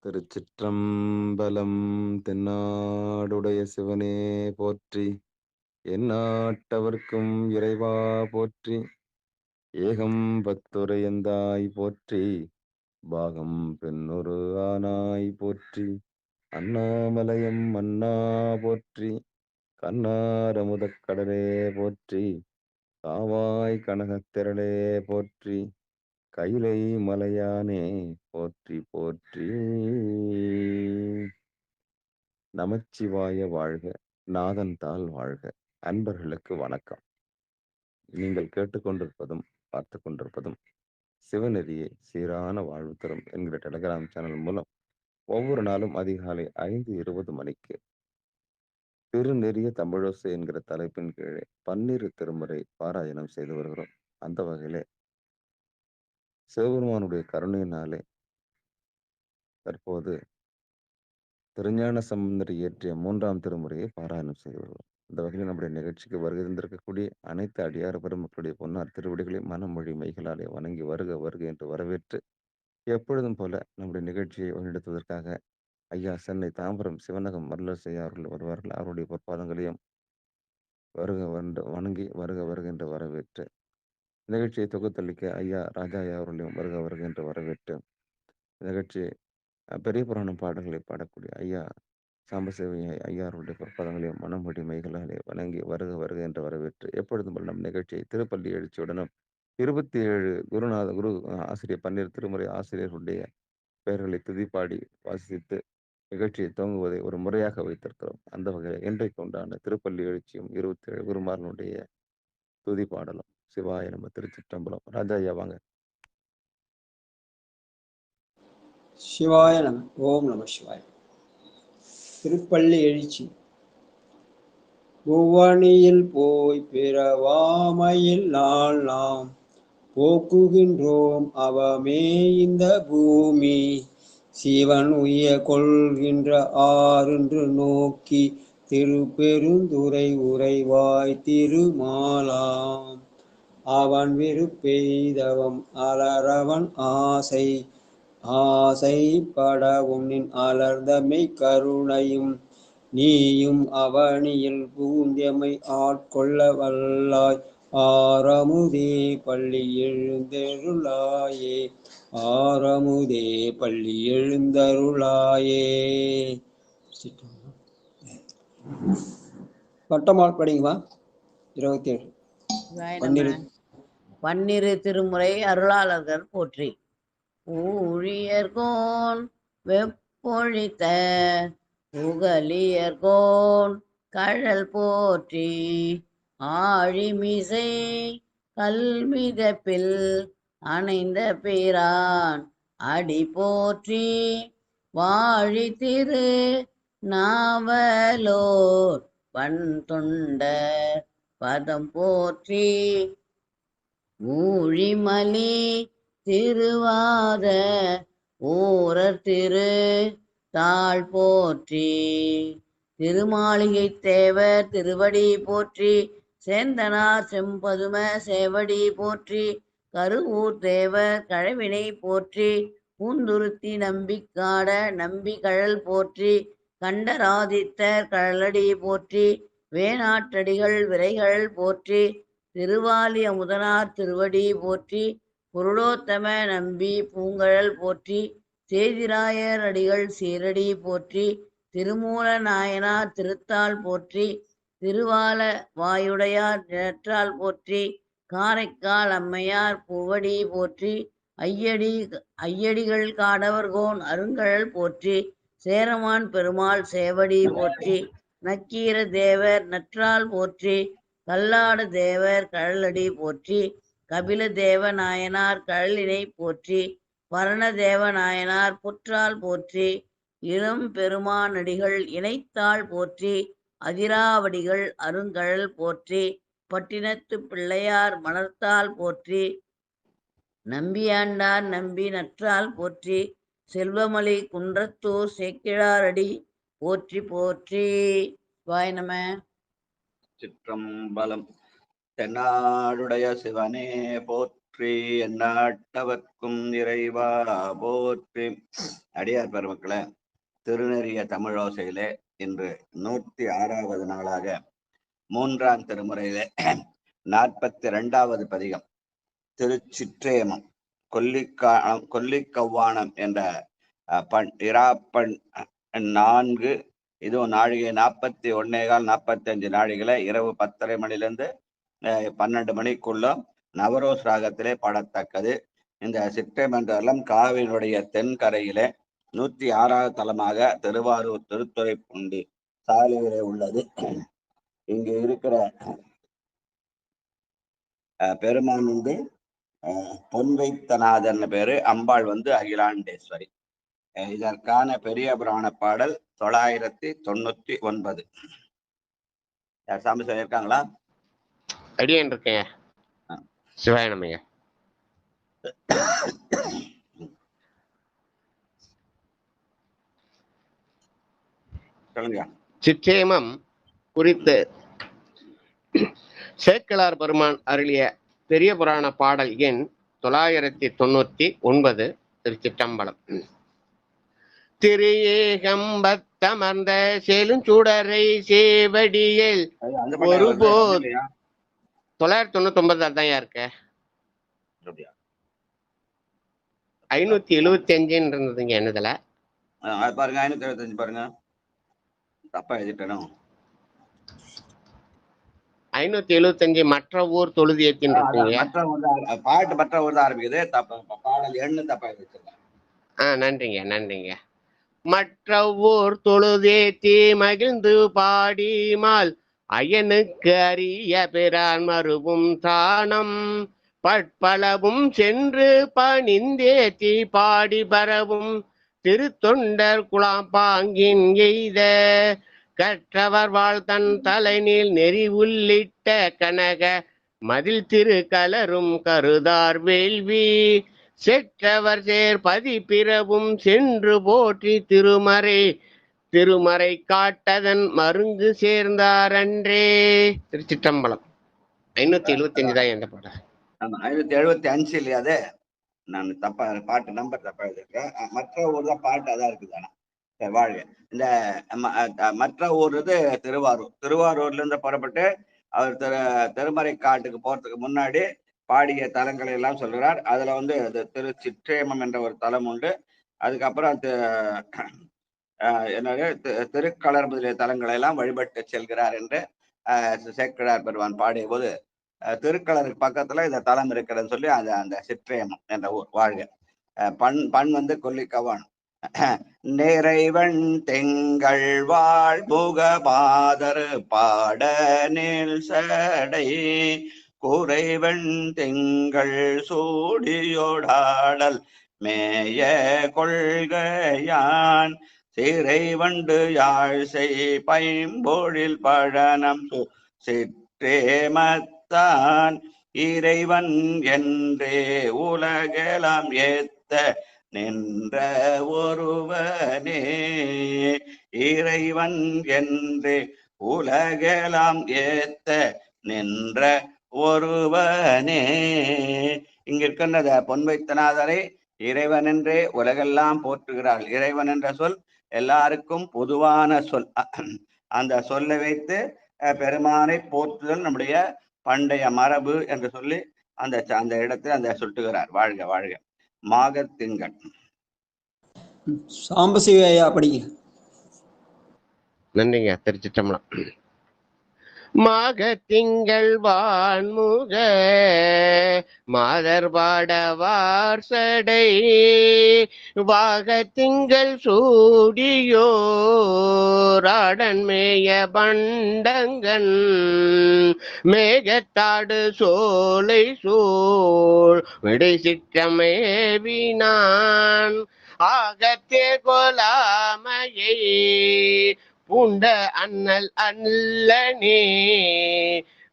திருச்சிற்றம்பலம். தென்னாடுடைய சிவனே போற்றி, எந்நாட்டவர்க்கும் இறைவா போற்றி, ஏகம் பத்துரையந்தாய் போற்றி, பாகம் பெண்ணொரு ஆனாய் போற்றி, அண்ணாமலையம் மன்னா போற்றி, கண்ணாரமுதக் கடலே போற்றி, காவாய் கனகத்திரளே போற்றி, கைலை மலையானே போற்றி போற்றி. நமச்சிவாய வாழ்க, நாதன் தாள் வாழ்க. அன்பர்களுக்கு வணக்கம். நீங்கள் கேட்டுக்கொண்டிருப்பதும் பார்த்து கொண்டிருப்பதும் சிவநெறியை சீரான வாழ்வு தரும் என்கிற டெலிகிராம் சேனல் மூலம் ஒவ்வொரு நாளும் அதிகாலை 5:20 மணிக்கு திருநெறிய தமிழோசை என்கிற தலைப்பின் கீழே 12 திருமுறை பாராயணம் செய்து வருகிறோம். அந்த வகையிலே சிவபெருமானுடைய கருணையினாலே தற்போது திருஞான சம்பந்தர் இயற்றிய 3ஆம் திருமுறையை பாராயணம் செய்து வருகிறோம். இந்த வகையில் நம்முடைய நிகழ்ச்சிக்கு வருகை தந்திருக்கக்கூடிய அனைத்து அடியார் பெருமக்களுடைய பொன்னார் திருவடிகளை மனமொழி மைகளாலே வணங்கி வருக வருக என்று வரவேற்று, எப்பொழுதும் போல நம்முடைய நிகழ்ச்சியை வழிநடத்துவதற்காக ஐயா சென்னை தாம்பரம் சிவனகம் மருளசையா அவர்கள் வருவார்கள். அவருடைய பொற்பாதங்களையும் வருக வந்து வணங்கி வருக வருக என்று வரவேற்று, நிகழ்ச்சியை தொகுத்தளிக்க ஐயா ராஜா ஐயா அவர்களையும் வருக வருக என்று வரவேற்று, நிகழ்ச்சியை பெரிய புராணம் பாடல்களை பாடக்கூடிய ஐயா சாம்பசிவ ஐயா அவருடைய பொற்பாதங்களையும் மனமொழி மைகளாலே வணங்கி வருக வருக என்று வரவேற்று, எப்பொழுதும் போல் நம் நிகழ்ச்சியை திருப்பள்ளி எழுச்சியுடனும் 27 குரு ஆசிரியர் 12 திருமுறை ஆசிரியர்களுடைய பெயர்களை துதிப்பாடி வாசித்து நிகழ்ச்சியை துவங்குவதை ஒரு முறையாக வைத்திருக்கிறோம். அந்த வகையில் இன்றைக்கு உண்டான திருப்பள்ளி எழுச்சியும் 27 குருமாரனுடைய துதி பாடலும். சிவாய நம்ம திருச்சிற்றம்பலம். ராஜா ஐயா வாங்க. சிவாய நம. ஓம் நம சிவாய. திருப்பள்ளி எழுச்சி. ஒவ்வணியில் போய் பிறவாமையில் நாள் நாம் போக்குகின்றோம் அவமே இந்த பூமி, சிவன் உய்ய கொள்கின்ற ஆறென்று நோக்கி திருப்பெருந்துறை உறைவாய் திருமாலாம், அவன் விருப்பெய்தவம் அலரவன் ஆசை ஆசைப்படவும் நின் அலர்ந்தமை கருணையும் நீயும் அவனியில் பூந்தெமை ஆட்கொள்ள வல்லாய், ஆரமுதே பள்ளி எழுந்தருளாயே, ஆரமுதே பள்ளி எழுந்தருளாயே. வட்டமால் படிங்கம்மா. 27 12 திருமுறை அருளாளர்கள் போற்றி. ஊழியர்கோன் வெப்பொழித்த புகழியர்கோன் கழல் போற்றி, ஆழிமிசை கல்மிதப்பில் அணைந்த பிரான் அடி போற்றி, வாழி திரு நாவலோர் பண் தொண்டர் பதம் போற்றி, ஊழிமலி திருவாத ஊரர் திரு தாழ் போற்றி, திருமாளிகை தேவர் திருவடி போற்றி, சேந்தனார் செம்பதும சேவடி போற்றி, கருவூர் தேவர் கழவினை போற்றி, பூந்துருத்தி நம்பிக்காட நம்பி கழல் போற்றி, கண்டராதித்தர் கழலடி போற்றி, வேணாற்றடிகள் விரைகள் போற்றி, திருவாலி அமுதனார் திருவடி போற்றி, புருடோத்தம நம்பி பூங்கழல் போற்றி, சேதிராயர் அடிகள் சீரடி போற்றி, திருமூல நாயனார் திருத்தாள் போற்றி, திருவால வாயுடையார் நிழற்றால் போற்றி, காரைக்கால் அம்மையார் பூவடி போற்றி, ஐயடிகள் காடவர்கோன் அருங்கழல் போற்றி, சேரமான் பெருமாள் சேவடி போற்றி, நக்கீர தேவர் நற்றால் போற்றி, கல்லாட தேவர் கழலடி போற்றி, கபில தேவ நாயனார் கழலினை போற்றி, பரணதேவ நாயனார் புற்றால் போற்றி, இளம் பெருமானடிகள் இணைத்தாள் போற்றி, அதிராவடிகள் அருங்கழல் போற்றி, பட்டினத்து பிள்ளையார் மலர்த்தால் போற்றி, நம்பியாண்டார் நம்பி நற்றால் போற்றி, செல்வமலி குன்றத்தூர் சேக்கிழாரடி போற்றி போற்றி. வாய் நம. சிற்றம்பலம். தென்னாடுடைய சிவனே போற்றி, போற்றி, எந்நாட்டவர்க்கும் இறைவா போற்றி. அடியார் பெருமக்களே, திருநெறிய தமிழோசையிலே இன்று 106வது நாளாக 3ஆம் திருமுறையிலே 42வது பதிகம் திருச்சிற்றேமம் கொல்லிக்கவ்வானம் என்ற இராப்பண் 4. இதுவும் நாழிகை 41:45 நாழிகளை இரவு 10:30 மணிலிருந்து 12 மணிக்குள்ள நவரோஸ் ராகத்திலே பாடத்தக்கது. இந்த சிற்றேமண்டலம் காவிரியினுடைய தென்கரையிலே 106வது தலமாக திருவாரூர் திருத்துறைப்பூண்டி சாலையிலே உள்ளது. இங்கு இருக்கிற பெருமான் பொன்வைத்தநாதன் பேரு, அம்பாள் அகிலாண்டேஸ்வரி. இதற்கான பெரிய புராண பாடல் 999. யார் சாமி சொல்லியிருக்காங்களா? அடியேன் இருக்கேன். சிவாயனமையா. சொல்லுங்க. சிற்றேமம் குறித்து சேக்கிழார் பெருமான் அருளிய பெரிய புராண பாடல் எண் 999. திருச்சிற்றம்பலம். திரு ஏகம்பத்தமர்ந்த செழுஞ்சுடரை சேவடியில் ஒருபோது 999 தான் இருக்க. 575 இருந்ததுங்க என்னதுல பாருங்க. 575 பாருங்க, தப்பா எழுதிட்டேனோ. 575 மற்ற ஊர் தொழுதியத்தின் இருக்குங்க. பாட்டு மற்ற ஊர் தான் ஆரம்பிக்குது. பாடல் எண்ணு தப்பா எழுதிச்சிருக்கேன். நன்றிங்க. மற்ற ஊர் தொழுதேத்தி மகிழ்ந்து பாடிமால் அயனுக்கு அரிய பிறான் மறுவும் தானம் பற்பலவும் சென்று பணிந்தேத்தி பாடி பரவும் திருத்தொண்டர் குழாம்பாங்கின் எய்த கற்றவர் வாழ்தன் தலைநீள் நெறி உள்ளிட்ட கனக மதில் திரு கலரும் கருதார் வேள்வி செற்றவர் சேர் பதி பிறவும் சென்று போற்றி திருமறை காட்டதன் மருங்கு சேர்ந்தார் அன்றே. திருச்சிற்றம்பலம். 575 தான் எந்த பாடல்? 575 இல்லையா? அது நான் தப்பா பாட்டு நம்பர் தப்பா எழுதிருக்கேன். மற்ற ஊர் தான் பாட்டு அதான் இருக்குதானா? வாழ்க. இந்த மற்ற ஊர் திருவாரூர்ல இருந்து புறப்பட்டு அவர் திருமறை காட்டுக்கு போறதுக்கு முன்னாடி பாடிய தலங்களை எல்லாம் சொல்கிறார். அதுல திருச்சிற்றேமம் என்ற ஒரு தலம் உண்டு. அதுக்கப்புறம் திருக்களர் முதலிய தலங்களை எல்லாம் வழிபட்டு செல்கிறார் என்று சேக்கிழார் பெருமான் பாடிய போது திருக்களருக்கு பக்கத்துல இந்த தலம் இருக்கிறதுன்னு சொல்லி அந்த சிற்றேமம் என்ற ஊர். வாழ்க. பண் கொல்லிக்கவ்வானம். நிறைவன் திங்கள் வாழ்முக பாதர் பாட நீள் சடை குறைவன் திங்கள் சூடியோடாடல் மேய கொள்கையான் சிறைவண்டு யாழ்சை பைம்பொழில் பழனம் சிற்றேமத்தான் இறைவன் என்றே உலகெல்லாம் ஏத்த நின்ற ஒருவனே. இறைவன் என்றே உலகெல்லாம் ஏத்த நின்ற ஒருவனே. இங்க இருக்கின்ற பொன்வைத்தநாதரை இறைவன் என்றே உலகெல்லாம் போற்றுகிறாள். இறைவன் என்ற சொல் எல்லாருக்கும் பொதுவான சொல். அந்த சொல்லை வைத்து பெருமானை போற்றுதல் நம்முடைய பண்டைய மரபு என்று சொல்லி அந்த இடத்துல சுட்டுகிறார். வாழ்க வாழ்க. மாகத்திங்கள். சாம்பசிவையா படிங்க. நன்றிங்க. திருச்சிற்றம்பலம். மாகத்திங்கள் வான்முக மாதர் பாடவார் சடை வாகத்திங்கள் சூடியோராடன் மேய பண்டங்கன் மேகத்தாடு சோலை சோழ் விடை சிற்றமேவினான் ஆகத்தே கொலாமையை பூண்ட அண்ணல் அல்லனே.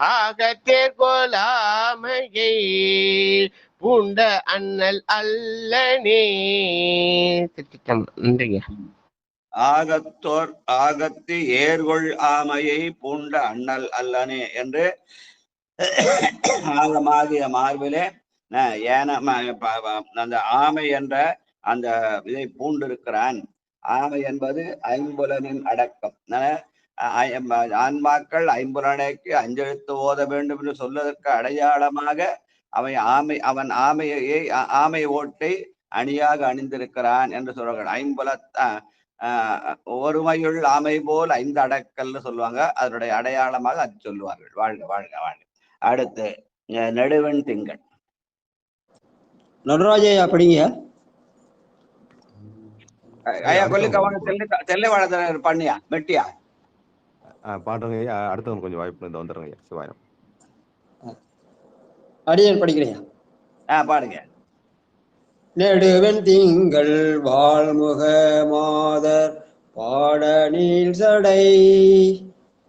ஆகத்தேர் கொலாமையை பூண்ட அண்ணல் அல்லனே. நன்றிங்க. ஆகத்து ஏர்கொள் ஆமையை பூண்ட அண்ணல் அல்லனே என்று ஆகமாகிய மார்பிலே அந்த ஆமை என்ற அந்த இதை பூண்டிருக்கிறான். ஆமை என்பது ஐம்புலனின் அடக்கம். ஆன்மாக்கள் ஐம்புலனைக்கு அஞ்செழுத்து ஓத வேண்டும் என்று சொல்வதற்கு அடையாளமாக அவன் ஆமை ஓட்டை அணியாக அணிந்திருக்கிறான் என்று சொல்வார்கள். ஒருமையுள் ஆமை போல் 5 அடக்கல்னு சொல்லுவாங்க. அதனுடைய அடையாளமாக அது சொல்லுவார்கள். வாழ்க வாழ்க வாழ்க. அடுத்து நடுவன் திங்கள். நடராஜையா படிங்க. ஐயா கொல்லிக்கவான தெல்லை வாழ பண்ணியா மெட்டியா பாடுறங்க ஐயா. அடுத்தவங்க கொஞ்சம் வாய்ப்பு இந்த வந்துடுறேங்க ஐயா. சிவாயம் அடியன் படிக்கிறேன். பாடுங்க. நெடுவன் திங்கள் வாழ்முக மாதர் பாடநீள் சடை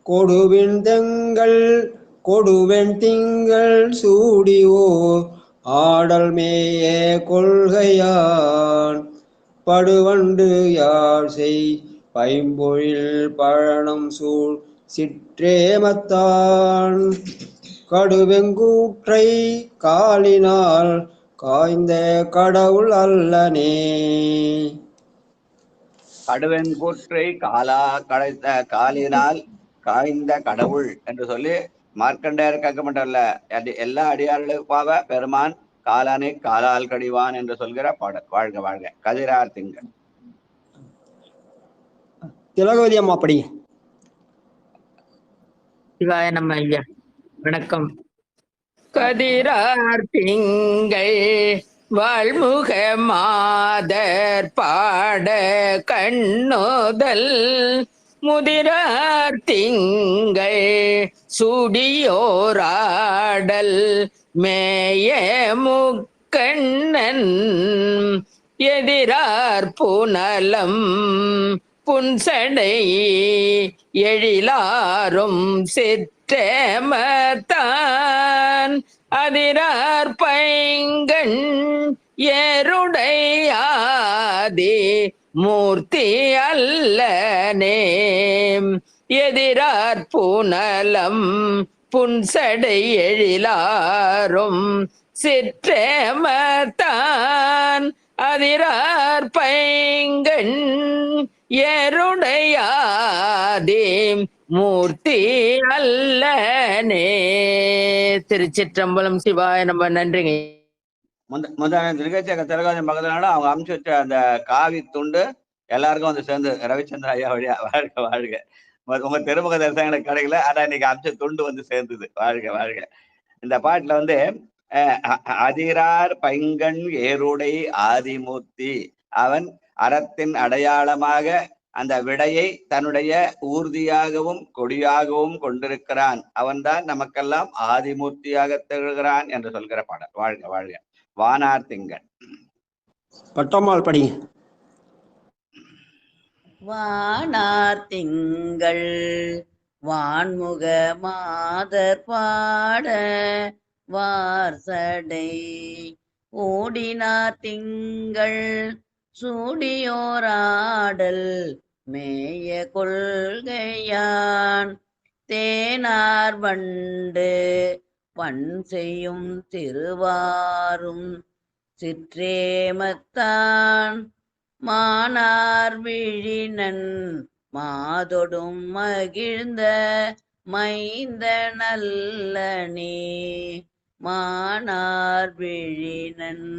கொடுவின் திங்கள் சூடியோ ஆடல் மேய கொள்கையான் படுவண்டு யாழ் செய் பைம்பொழில் பழனம் சூழ் சிற்றேமத்தான் கடுவெங்கூற்றை காலினால் காய்ந்த கடவுள் அல்லனே. கடுவெங்கூற்றை காலினால் காய்ந்த கடவுள் என்று சொல்லி மார்க்கண்டேயர் கேட்கப்பட்டல்ல எல்லா அடியார்களுக்காக பெருமான் காலானை காலால் கடிவான் என்று சொல்கிற பாடல். வாழ்க வாழ்க. கதிரார் திங்கள். திலகவதி அம்மா படிங்க. சிவாய நம்ம ஐயா. வணக்கம். கதிரார் திங்கள் வாழ்முக மாதர் பாட கண்ணுதல் முதிரார் திங்கள் சுடியோராடல் மேய முக்கண்ணன் எதிரார் புனலம் புன்சடை எழிலாரும் சிற்றேமத்தான் அதிரார் பைங்கண் ஏருடையாதி மூர்த்தி அல்லனே. எதிரார் புனலம் புன்சடை எழிலாரும் சிற்றேமத்தான் அதிரார் பைங்கண் ஏருடையாதி மூர்த்தி அல்லனே. திருச்சிற்றம்பலம். சிவாய நம்ம. நன்றிங்க. முந்தான திருக்கச்ச திலகாஜம் பக்கத்துனால அவங்க அமுச்சு வச்ச அந்த காவி துண்டு எல்லாருக்கும் வந்து சேர்ந்து ரவிச்சந்திர ஐயா வழியா. வாழ்க வாழ்க. உங்க திருமுக தரிசனங்களுக்கு கிடைக்கல, ஆனா இன்னைக்கு அமுச்ச துண்டு வந்து சேர்ந்தது. வாழ்க வாழ்க. இந்த பாட்டுல வந்து அதிரார் பைங்கண் ஏருடை ஆதிமூர்த்தி, அவன் அறத்தின் அடையாளமாக அந்த விடையை தன்னுடைய ஊர்தியாகவும் கொடியாகவும் கொண்டிருக்கிறான். அவன்தான் நமக்கெல்லாம் ஆதிமூர்த்தியாக திகழ்கிறான் என்று சொல்கிற பாடல். வாழ்க வாழ்க. வானார் திங்கள். பட்டம்மாள் படிங்க. வானார் திங்கள் வான்முக மாதர் பாட வார்சடை ஓடினார் திங்கள் சூடியோராடல் மேய கொள்கையான் தேனார் வண்டு பண் செய்யும் திருவாரும் சிற்றேமத்தான் மானார் விழினன் மாதொடும் மகிழ்ந்த மைந்த நல்லனே. மானார் விழினன்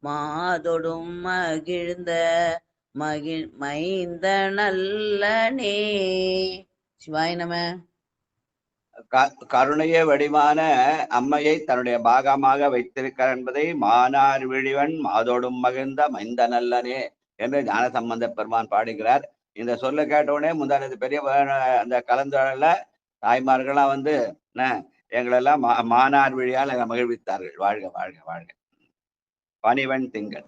மாதொடும் மகிழ்ந்த மைந்த நல்லனே. சிவாய நம. கருணைய வடிவான அம்மையை தன்னுடைய பாகமாக வைத்திருக்கிறார் என்பதை மானார் விழிவன் மாதோடும் மகிழ்ந்த மைந்த நல்லனே என்று ஞான சம்பந்த பெருமான் பாடுகிறார். இந்த சொல்ல கேட்டவுடனே முந்தானது பெரிய அந்த கலந்துரையில தாய்மார்கள்லாம் வந்து எங்களெல்லாம் மானார் விழியால் மகிழ்வித்தார்கள். வாழ்க வாழ்க வாழ்க. பனிவன் திங்கள்.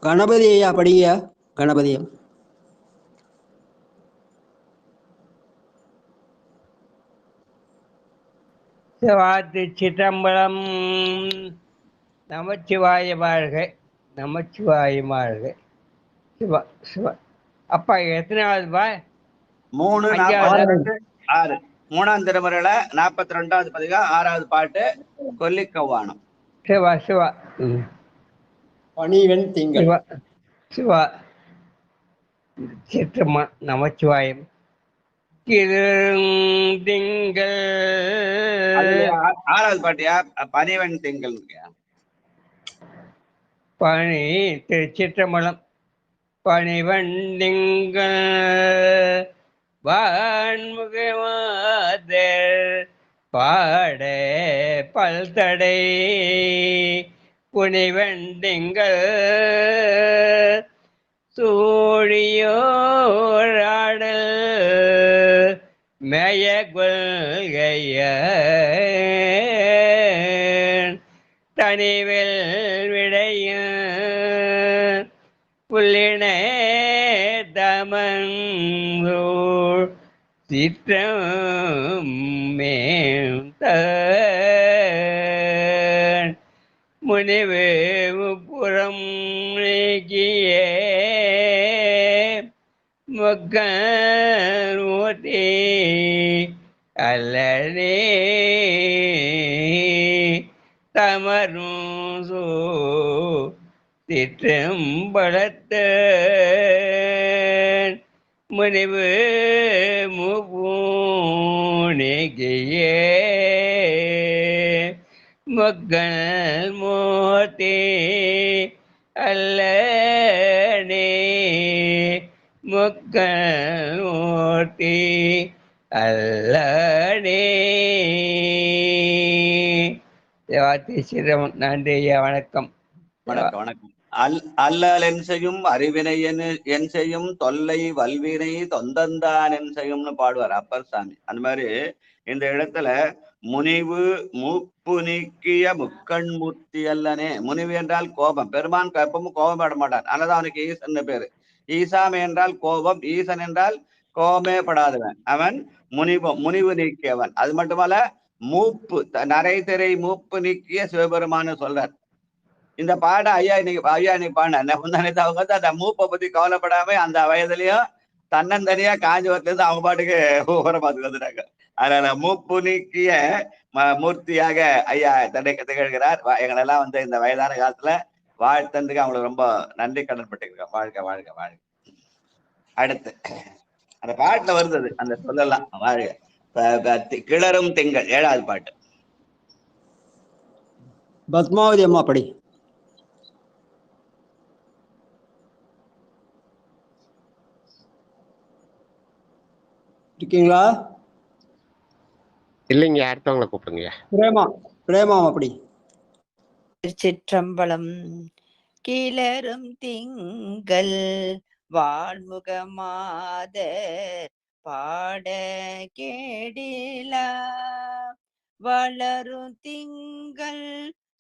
கணபதி ஐயா படிங்க. கணபதியா. சிதம்பரம். நமச்சிவாய வாழ்க. நமச்சிவாய வாழ்க. சிவா சிவா. அப்பா எத்தனாவது பா? 3:42 3ஆம் திருமுறையில 42வது பதிகா 6வது பாட்டு கொல்லிக்கவ்வானம். சிவா சிவா. ம். பணிவெண் திங்கள். சிவா சிவா. சிற்றம்மா நமச்சிவாயம். திங்கள் அதுல ஆறாவது பாட்டியா பனிவன் திங்கள் இருக்கியா? பனி திருச்சிற்றம்பலம். பனிவண்டிங்கள் வான்முகமாதர் பாட பல்தடை புனிவண்டிங்கள் சூழியோராடல் மேய கொள்கைய தனிவில் விடைய புல்லினே தமன்சூழ் சிற்றம் முனிவு முப்புறம் நீக்கியே மக்கூர்த்தி அல்லனே தமரும் சிற்றம்பலத்த முனிவு முப்பூணிகையே மக்கள் மூர்த்தி அல்லனே மக்கள் மூர்த்தி அல்லனே. தேவாத்தி சிரம். நன்றி ஐயா. வணக்கம். வணக்கம் வணக்கம். அல்லல் என் செய்யும் அறிவினை என் செய்யும் தொல்லை வல்வினை தொந்தந்தான் என் செய்யும்னு பாடுவார் அப்பர் சாமி. அந்த மாதிரி இந்த இடத்துல முனிவு மூப்பு நீக்கிய முக்கண் மூர்த்தி அல்லனே. முனிவு என்றால் கோபம். பெருமான் எப்பவும் கோபப்பட மாட்டான். அதனாலதான் அவனுக்கு ஈசன் பேரு. ஈசாமி என்றால் கோபம், ஈசன் என்றால் கோபமே படாதவன். அவன் முனிவு நீக்கியவன். அது மட்டுமல்ல, மூப்பு நரை திரை மூப்பு நீக்கிய சிவபெருமான்னு சொல்றார். இந்த பாட ஐயா இன்னைக்கு பாடின முந்தானத்தை அவங்க வந்து அந்த மூப்பை பத்தி கவலைப்படாம அந்த வயதுலயும் தன்னந்தனியா காஞ்சிபுரத்துல இருந்து அவங்க பாட்டுக்கு ஓரமாத்துக்கு வந்துட்டாங்க. அதனால மூப்பு நீக்கிய மூர்த்தியாக ஐயா திகழ்கிறார். எங்களெல்லாம் வந்து இந்த வயதான காலத்துல வாழ்த்தந்துக்கு அவங்களுக்கு ரொம்ப நன்றி கடன் பட்டுருக்கோம். வாழ்க வாழ்க வாழ்க. அடுத்து அந்த பாட்டுல வருது அந்த சொல்லலாம். வாழ்க. கிளறும் திங்கள் ஏழாவது பாட்டு. பத்மாவதி அம்மா படி. இருக்கீங்களா? இல்லைங்க, அடுத்தவங்களை கூப்பிடுங்க. பிரேமா அப்படி. திருச்சிற்றம்பலம். கிளரும் திங்கள் வாழ்முகமாதர் பாட கேடிலா வளரும் திங்கள்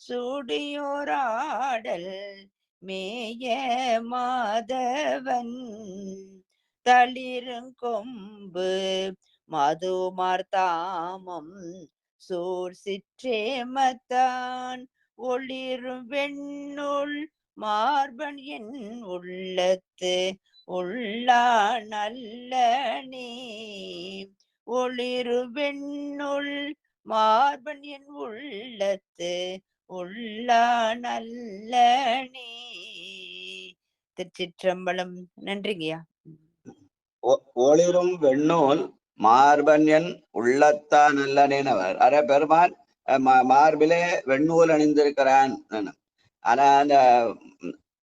சுடியோராடல் மேய மாதவன் தளிருங்கொம்பு மதுமார்த்தாமம் சூர் சிற்றேமத்தான் ஒளிரும் வெண்ணுள் மார்பன் என் உள்ளத்து உள்ளா நல்ல நீ ஒளிரு வெண்ணுள் மார்பன் என் உள்ளத்து உள்ளா நல்ல நீ. திருச்சிற்றம்பலம். நன்றிங்கய்யா. ஒளிரும் வெண்ணூல் மார்பன் என் உள்ளத்தா நல்லனேனவர். அரை பெருமான் மார்பிலே வெண்ணூல் அணிந்திருக்கிறான். ஆனா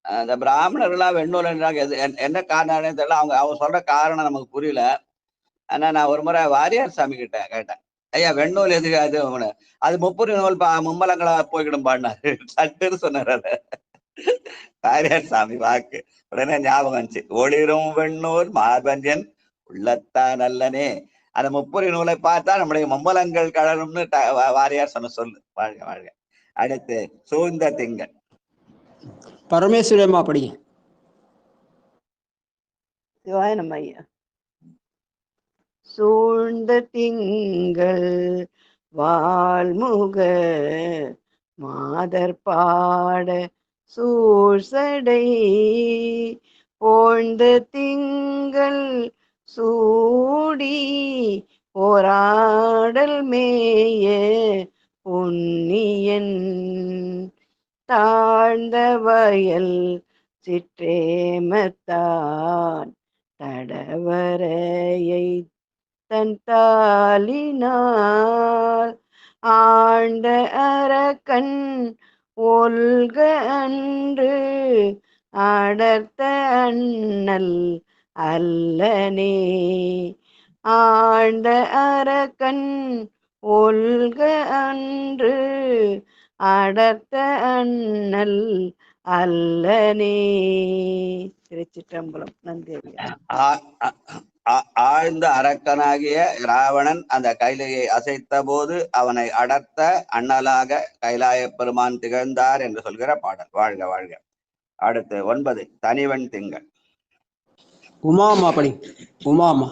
அந்த பிராமணர்கள்லாம் வெண்ணூல் என்றாங்க. என்ன காரணம் தெரியல. அவங்க சொல்ற காரணம் நமக்கு புரியல. ஆனா நான் ஒரு முறை வாரியார் சாமி கிட்ட கேட்டேன், ஐயா வெண்ணூல் எதுக்கு? அது முப்புரி நூல் மும்மலங்களா போய்கிடும் பாடினாரு. சட்டுன்னு சொன்னார். அத வாரியார் சாமி வாக்கு உடனே ஞாபகம் வந்துச்சு. ஒளிரும் வெண்ணூல் மார்பன் உள்ளத்தா நல்லனே. அந்த முப்புரி நூலை பார்த்தா நம்முடைய மும்மலங்கள் கழலும்னு வாரியார் சொன்ன சொல்லு. வாழ்க வாழ்க. அடுத்து சூழ்ந்த திங்கள். பரமேஸ்வரி அம்மா படி. சிவாய நம்ம ஐயா. சூழ்ந்த திங்கள் வாழ்முக மாதர் பாட சூழ்சடை போழ்ந்த திங்கள் சூடி போராடல் மேய பொன்னியன் தாழ்ந்த வயல் சிற்றேமத்தான் தடவரையை தன் தாளினால் ஆண்ட அரக்கன் ஒல்க அன்று அடர்த்த அண்ணல் அல்லனே. ஆண்ட அரக்கன் ஒல்க அன்று அடர்த்த அண்ணல் அல்லனே. திருச்சிற்றம்பலம். நன்றி. ஆழ்ந்த அரக்கனாகிய ராவணன் அந்த கைலையை அசைத்த போது அவனை அடர்த்த அண்ணலாக கைலாய பெருமான் திகழ்ந்தார் என்று சொல்கிற பாடல். வாழ்க வாழ்க. அடுத்து 9 தனிவன் திங்கள். உமாமா படி. உமாமா.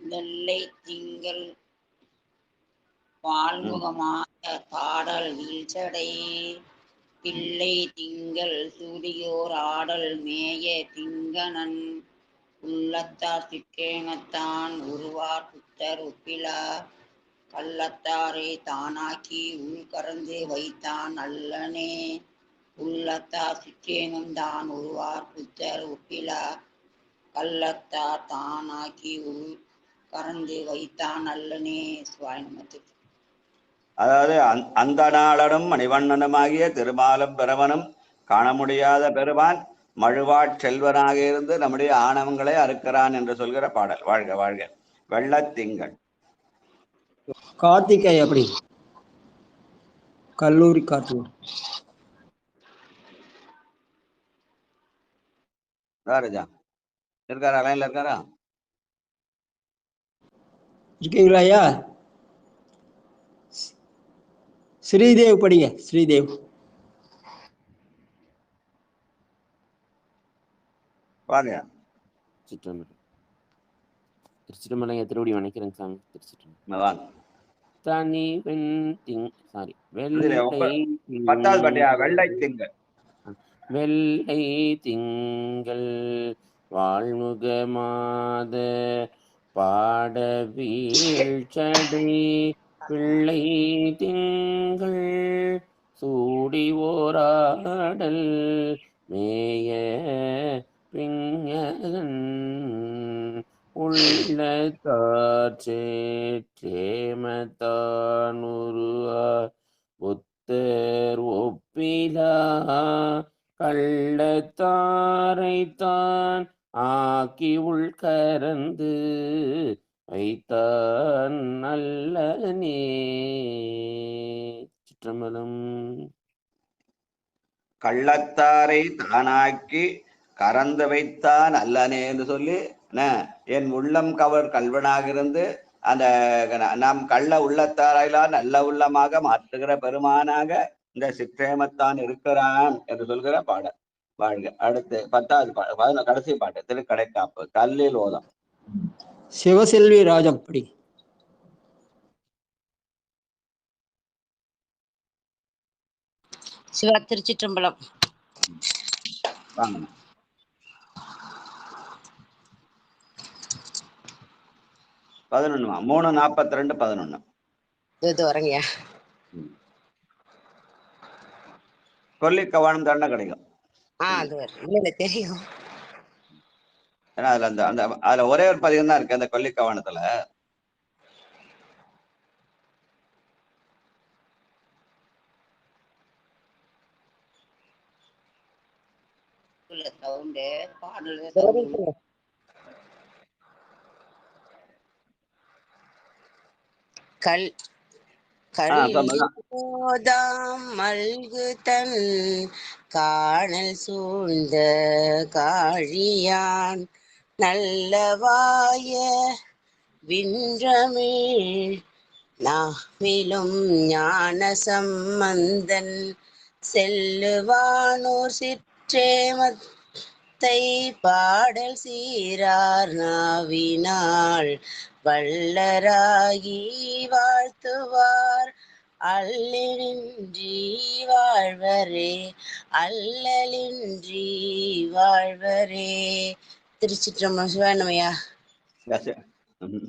வெள்ளை திங்கள் வாழ்முகமாக பாடல் வீழ்ச்சடை பிள்ளை திங்கள் சூடியோர் ஆடல் மேய திங்கணன் உள்ளத்தார் சிற்றேனத்தான் உருவார் புத்தர் ஒப்பிலா கள்ளத்தாரை தானாக்கி உள்கறந்து வைத்தான் அல்லனே. உள்ளத்தார் சிற்றேனம் தான் உருவார் புத்தர் ஒப்பிலா கள்ளத்தார் தானாக்கி உள் கறந்து வைத்தான் அல்லனே. சுவாயனமத்துக்கு. அதாவது அந்த நாளனும் மணிவண்ணனுமாகிய திருமாலும் பிரமனும் காண முடியாத பெருமான் மழுவாட் செல்வனாக இருந்து நம்முடைய ஆணவங்களை அறுக்கிறான் என்று சொல்கிற பாடல். வாழ்க வாழ்க. வெள்ளத்திங்கள். கார்த்திகை அப்படி. கல்லூரி கார்த்திகை. ராஜா இருக்காரா? லைன்ல இருக்காரா? இருக்கீங்களா ஐயா? ஸ்ரீதேவ் படிங்க. ஸ்ரீதேவ். வாங்க. திருச்சிற்றம்பலம் திருவடி வணக்கிறேங்க சாமி. திருச்சிற்றம்பலம். வாங்க. தனி வெண் சாரி பத்தாவது பாட்டியா? வெள்ளை திங்கள். வெள்ளை திங்கள் வாழ்முகமாத பாட வீழ்ச்சடை பிள்ளை திங்கள் சூடி ஓராடல் மேய பிஞகன் உள்ளத்தார் சேமத்தானுருவார் புத்தர் ஒப்பிலா கள்ளத்தாரைத்தான் ஆக்கி உள்கறந்து வைத்தான் நல்லனே. சிற்றம்பலம். கள்ளத்தாரை தானாக்கி கறந்து வைத்தான் அல்லனே என்று சொல்லி என் உள்ளம் கவர் கல்வனாக இருந்து அந்த நாம் கள்ள உள்ளத்தாரையெல்லாம் நல்ல உள்ளமாக மாற்றுகிற பெருமானாக இந்த சிற்றேமத்தான் இருக்கிறான் என்று சொல்கிற பாடல். வாழ்க. அடுத்து 10வது கடைசி பாட்டு திருக்கடைக்காப்பு. கல்லில் ஓதம். சிவசெல்வி ராஜம் படி. சிவா. திருச்சிற்றம்பலம். வாங்க. 11 3:42 11. இது வரங்கய்யா. கொல்லிக்கவானம் தண்டை கிடைக்கும். அது இல்ல தெரியும். ஏன்னா அதுல ஒரே ஒரு பதிகம் தான் இருக்கு அந்த கொல்லிக்கவானத்துல. மல்கு தன் காணல் சூழ்ந்த காழியான் நல்லவாய வின்றமிழ் நாவிலும் ஞான சம்பந்தன் செல்லுவானோர் சிற்றேமத்தை பாடல் சீரார் நாவினாள் வள்ளராகி வாழ்த்துவார் அல்லலின்றி வாழ்வரே அல்லலின்றி வாழ்வரே. திருச்சிற்றம்பலம். சிவானமையா.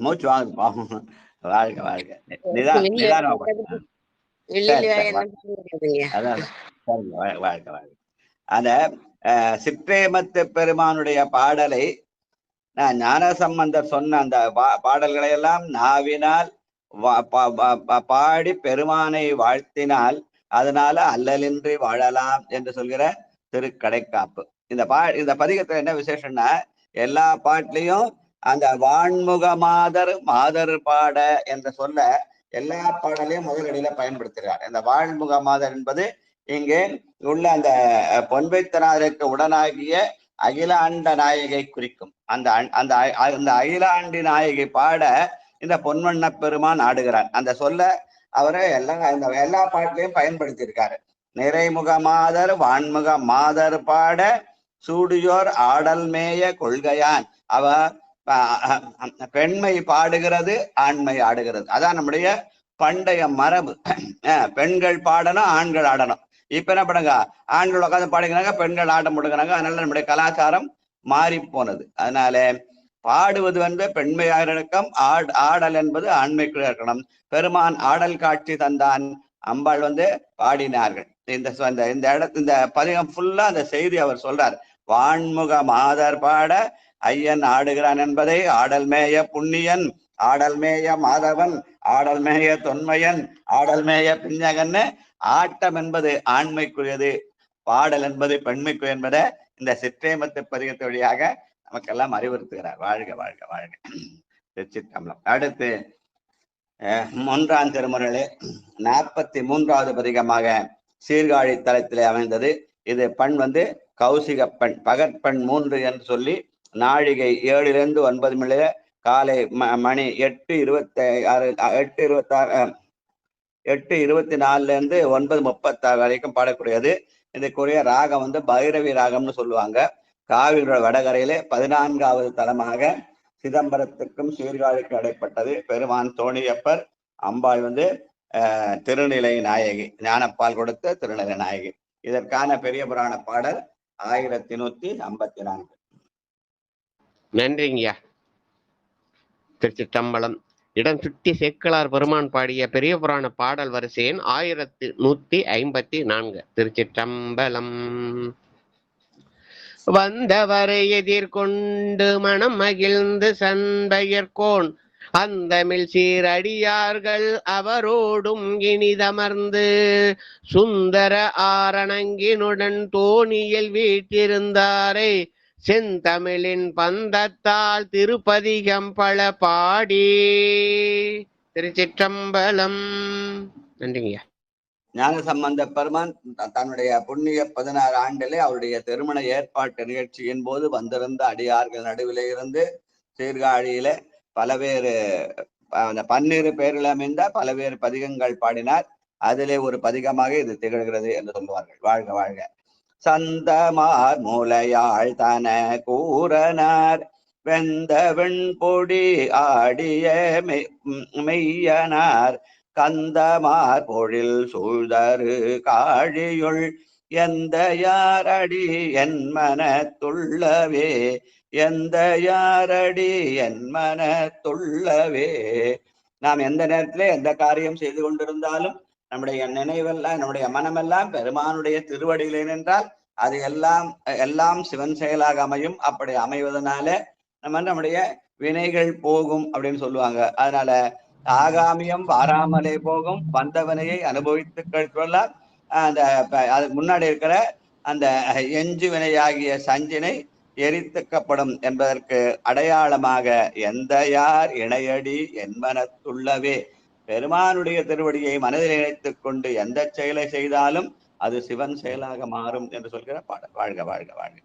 மூச்சு வாங்குது பாவம். வாழ்க வாழ்க. நிதானமா பாடுங்க. சரி சரி அதான் சரிங்க. வாழ்க வாழ்க. அந்த சிற்றேமத்து பெருமானுடைய பாடலை ஞானசம்பந்தர் சொன்ன அந்த பாடல்களை எல்லாம் நாவினால் பாடி பெருமானை வாழ்த்தினால் அதனால அல்லலின்றி வாழலாம் என்று சொல்கிற திருக்கடைக்காப்பு. இந்த பதிகத்துல என்ன விசேஷம்னா, எல்லா பாட்டிலையும் அந்த வான்முக மாதர் பாட என்ற சொல்ல எல்லா பாடலையும் முதலடியில பயன்படுத்துகிறார். இந்த வாழ்முக மாதர் என்பது இங்கே உள்ள அந்த பொன்வைத்தனாருக்கு உடனாகிய அகிலாண்ட நாயகை குறிக்கும். அந்த அந்த அந்த அகிலாண்டி நாயகி பாட இந்த பொன்வண்ண பெருமான் ஆடுகிறார். அந்த சொல்ல அவரை எல்லா பாட்டிலையும் பயன்படுத்தி இருக்காரு. நிறைமுக மாதர் வான்முக மாதர் பாட சூடியோர் ஆடல் மேய கொள்கையான். அவ பெண்மை பாடுகிறது, ஆண்மை ஆடுகிறது. அதான் நம்முடைய பண்டைய மரபு. பெண்கள் பாடணும், ஆண்கள் ஆடணும். இப்ப என்ன பண்ணுங்க, ஆண்கள் உட்காந்து பாடுகிறாங்க, பெண்கள் ஆட முடுங்கிறாங்க. அதனால நம்முடைய கலாச்சாரம் மாறி போனது. அதனால பாடுவது பெண்மையாக இருக்கணும், ஆடல் என்பது ஆண்மைக்குள்ள இருக்கணும். பெருமான் ஆடல் காட்சி தந்தான், அம்பாள் பாடினார்கள். இந்த பதிகம் ஃபுல்லா அந்த செய்தி அவர் சொல்றார். வான்முக மாதர் பாட ஐயன் ஆடுகிறான் என்பதை ஆடல் மேய புண்ணியன், ஆடல் மேய மாதவன், ஆடல் மேய தொன்மையன், ஆடல் மேய பிஞ்சகன்னு ஆட்டம் என்பது ஆண்மைக்குரியது, பாடல் என்பது பெண்மைக்குரிய என்பதை இந்த சிற்றேமத்து பதிகத்து வழியாக நமக்கெல்லாம் அறிவுறுத்துகிறார். வாழ்க வாழ்க வாழ்க. திருச்சிற்றம்பலம். அடுத்து 1ஆம் திருமுறையிலே 43வது பதிகமாக சீர்காழி தலத்திலே அமைந்தது. இது பண் கௌசிக பண், பகற்பண் 3 என்று சொல்லி நாழிகை 7லிருந்து 9 மணி, காலை மணி 8:24 9:36 வரைக்கும் பாடக்கூடியது. இதுக்குரிய ராகம் பைரவி ராகம்னு சொல்லுவாங்க. காவிரியோட வடகரையிலே 14வது தலமாக சிதம்பரத்துக்கும் சீர்காழிக்கும் இடைப்பட்டது. பெருமான் தோணியப்பர், அம்பாள் திருநிலை நாயகி, ஞானப்பால் கொடுத்த திருநிலை நாயகி. இதற்கான பெரிய புராண பாடல் 1154. நன்றிங்கய்யா. திருச்சிற்றம்பலம். இடம் சுட்டி சேக்கிழார் பெருமான் பாடிய பெரிய புராண பாடல் வரிசையின் 1154. திருச்சிற்றம்பலம். வந்தவரை எதிர்கொண்டு மனம் மகிழ்ந்து சண்பெயர்கோன் அந்தமிழ் சீரடியார்கள் அவரோடும் இனிதமர்ந்து சுந்தர ஆரணங்கினுடன் தோணியில் வீட்டிருந்தாரை செந்தமிழின் பந்தத்தால் திருப்பதிகம் பல பாடி. திருச்சிற்றம்பலம். நன்றிங்கய்யா. ஞானசம்பந்த பெருமான் தன்னுடைய புண்ணிய 16 ஆண்டிலே அவருடைய திருமண ஏற்பாட்டு நிகழ்ச்சியின் போது வந்திருந்த அடியார்கள் நடுவிலே இருந்து சீர்காழியில பலவேறு 12 பேரில் அமைந்த பலவேறு பதிகங்கள் பாடினார். அதிலே ஒரு பதிகமாக இது திகழ்கிறது என்று சொல்லுவார்கள். வாழ்க வாழ்க. சந்தமார் மூலையாள் தன கூறனார் வெந்த வெண்பொடி ஆடிய மெய்யனார் கந்தமார் பொழில் சூழ்தரு காழியுள் எந்த யாரடி என் மனத்துள்ளவே, எந்த யாரடி என் மனத்துள்ளவே. நாம் எந்த நேரத்திலே எந்த காரியம் செய்து கொண்டிருந்தாலும் நம்முடைய நினைவெல்லாம், நம்முடைய மனமெல்லாம் பெருமானுடைய திருவடியிலே நின்றால் அது எல்லாம் சிவன் செயலாக அமையும். அப்படி அமைவதனால நம்முடைய வினைகள் போகும் அப்படின்னு சொல்லுவாங்க. அதனால ஆகாமியம் வாராமலே போகும், வந்தவனையை அனுபவித்து கழித்துள்ளார். அந்த அதுக்கு முன்னாடி இருக்கிற அந்த எஞ்சு வினையாகிய சஞ்சினை எரித்துக்கப்படும் என்பதற்கு அடையாளமாக எந்த யார் இணையடி என்பனத்துள்ளவே, பெருமானுடைய திருவடியை மனதில் நினைத்துக் கொண்டு எந்த செயலை செய்தாலும் அது சிவன் செயலாக மாறும் என்று சொல்கிற பாடல். வாழ்க வாழ்க வாழ்க.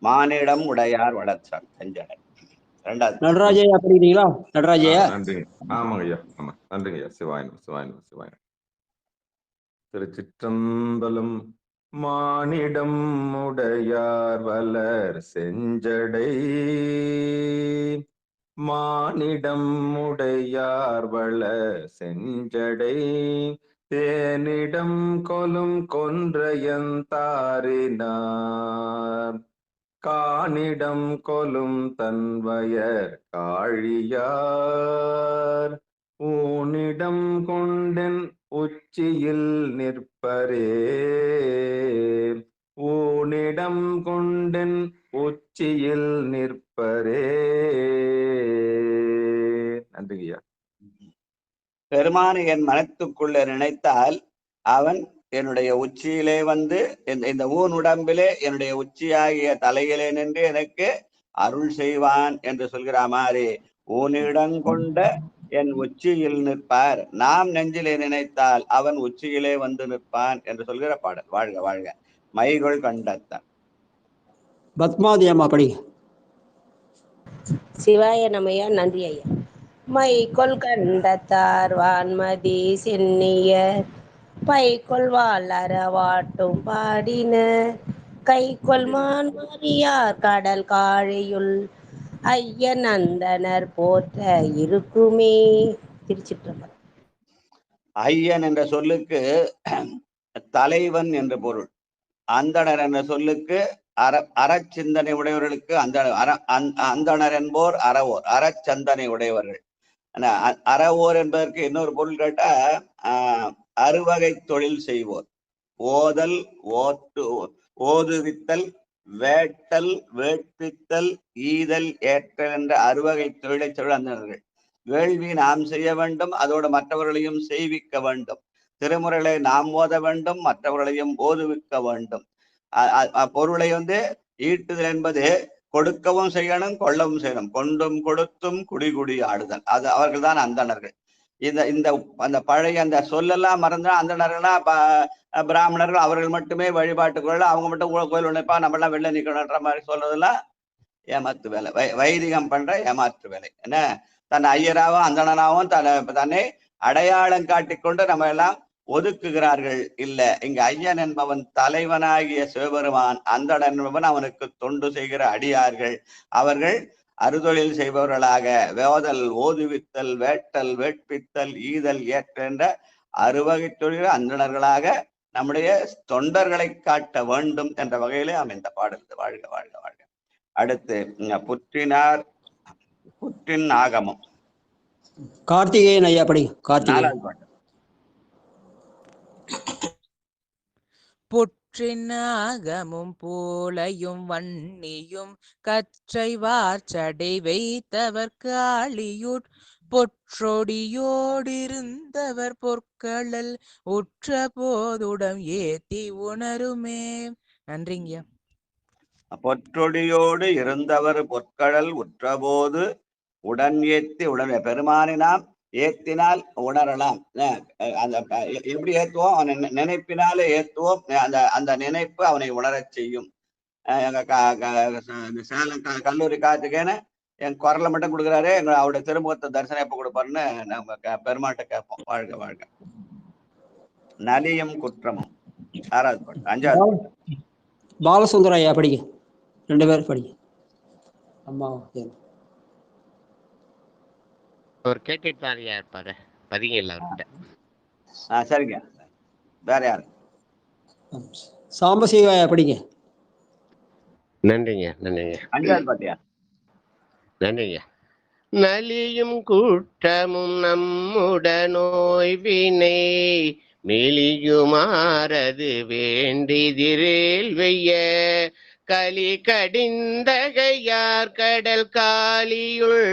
மானிடம் உடையார் வளர்ச்சார் செஞ்சடை. 2வது நடராஜையா படிக்கிறீங்களா? நடராஜையா. நன்றி. ஆமாங்க ஐயா. ஆமா, நன்றிங்க ஐயா. சிவாயனம் சிவாயனம் சிவாயனம். திருச்சிற்றம்பலம். மானிடம் உடையார் வளர் செஞ்சடை, மானிடம் உடையார் வளர் செஞ்சடை தேனிடம் கொலும் கொன்றையந்தாரினார் காணிடம் கொலும் தன்வயர் காழியார் ஊனிடம் கொண்டென் உச்சியில் நிற்பரே. ஊனிடம் கொண்டென் உச்சியில் நிற்பரே. நன்றிங்கய்யா. பெருமானை என் மனத்துக்குள்ள நினைத்தால் அவன் என்னுடைய உச்சியிலே வந்து இந்த ஊன் உடம்பிலே என்னுடைய உச்சியாகிய தலையிலே நின்று எனக்கு அருள் செய்வான் என்று சொல்கிற மாதிரி ஊனிடம் கொண்ட என் உச்சியில் நிற்பார். நாம் நெஞ்சிலே நினைத்தால் அவன் உச்சியிலே வந்து நிற்பான் என்று சொல்கிற பாடல். வாழ்க வாழ்க. மைகொள் கண்டத்தான். பத்மாவதி அம்மா படிங்க. சிவாய நமையா. நன்றி ஐயா. மைகொள் கண்டத்தார் வான்மதி சென்னியர் பைக்கொள் வாழறவாட்டும் பாடினர் கைக்கொள் மான் மாறியார் கடல் காழியுள் ஐயன் அந்தனர் போற்ற இருக்குமே. திருச்சிற்றம்பலம். ஐயன் என்ற சொல்லுக்கு தலைவன் என்று பொருள். அந்தணர் என்ற சொல்லுக்கு அறச்சிந்தனை உடையவர்களுக்கு அந்தணர் என்போர் அறவோர், அறச்சந்தனை உடையவர்கள். அறவோர் என்பதற்கு இன்னொரு பொருள் கேட்டா அறுவகை தொழில் செய்வோர். ஓதல், ஓதுவித்தல், வேட்டல், வேட்பித்தல், ஈதல், ஏற்றல் என்ற அறுவகை தொழிலை சொல்ல அந்தணர்கள். வேள்வி நாம் செய்ய வேண்டும், அதோடு மற்றவர்களையும் செய்விக்க வேண்டும். திருமுறைகளை நாம் ஓத வேண்டும், மற்றவர்களையும் ஓதுவிக்க வேண்டும். பொருளை ஈட்டுதல் என்பது கொடுக்கவும் செய்யணும், கொள்ளவும் செய்யணும். கொண்டும் கொடுத்தும் குடி ஆடுதல். அது அவர்கள் தான் அந்தணர்கள். அந்த பழைய அந்த சொல்லெல்லாம் மறந்தா அந்தணர்கள்னா பிராமணர்கள் அவர்கள் மட்டுமே வழிபாட்டுக்குள்ள அவங்க மட்டும் கோயில் நினைப்பா, நம்ம எல்லாம் வெளில நிக்கணும்ன்ற மாதிரி சொல்றதெல்லாம் ஏமாத்து வேலை, வைதிகம் பண்ற ஏமாற்று வேலை. என்ன தன் ஐயராகவும் அந்தணனாகவும் தன்னை அடையாளம் காட்டிக்கொண்டு நம்ம எல்லாம் ஒதுக்குகிறார்கள். இல்ல, இங்க ஐயன் என்பவன் தலைவனாகிய சிவபெருமான், அந்தணன் என்பவன் அவனுக்கு தொண்டு செய்கிற அடியார்கள். அவர்கள் அறுதொழில் செய்பவர்களாக வேதல், ஓதுவித்தல், வேட்டல், வேட்பித்தல், ஈதல், ஏற்ற என்ற அறுவகை தொழில் அந்தணர்களாக நம்முடைய தொண்டர்களை காட்ட வேண்டும் என்ற வகையிலே அமைந்த பாடல். வாழ்க வாழ்க வாழ்க. அடுத்து புற்றின் ஆகமம். கார்த்திகேயன் ஐயா படிங்க. கார்த்திகேயன். பாட்டு. புற்றின் ஆகமும் போலையும் வன்னியும் கற்றை வார்ச்சடை வைத்தவர் காளியுட் பொற்றொடியோடிருந்தவர் பொற்களல் உற்ற போதுடம் ஏத்தி உணருமே. நன்றிங்க. பொற்றொடியோடு இருந்தவர் பொற்கடல் உற்றபோது உடன் ஏத்தி உடனே பெருமானை நாம் ஏத்தினால் உணரலாம். அந்த எப்படி ஏத்துவோம்? அவனை நினைப்பினாலே ஏத்துவோம். அந்த நினைப்பு அவனை உணரச் செய்யும். எங்க சேலம் கல்லூரி காத்துக்கேன்னு என் குரலை மட்டும் கொடுக்குறாரு. அவருடைய திருமுகத்தை தரிசனம் எப்ப கொடுப்பாருன்னு நம்ம பெருமாட்ட கேட்போம். வாழ்க வாழ்க. நலியும் குற்றமும். 6வது பாட்டு. 5வது பாலசுந்தர ஐயா படிங்க. 2 பேர் படிங்க. அம்மா அவர் கேட்டுட்டு தான் ஐயா இருப்பாரு. பதிங்க இல்ல அவர்கிட்ட. சரிங்க. வேற யாரு? சாம்பசிவ ஐயா படிங்க. நன்றிங்க நன்றிங்க. 5வது பாட்டியா? நன்றிங்க. நலியும் குற்றமும் நம்முடனோய் வினை மெலியுமாறது வேண்டிதிரேல் வெய்ய களி கடிந்தகையார் கடல் காலியுள்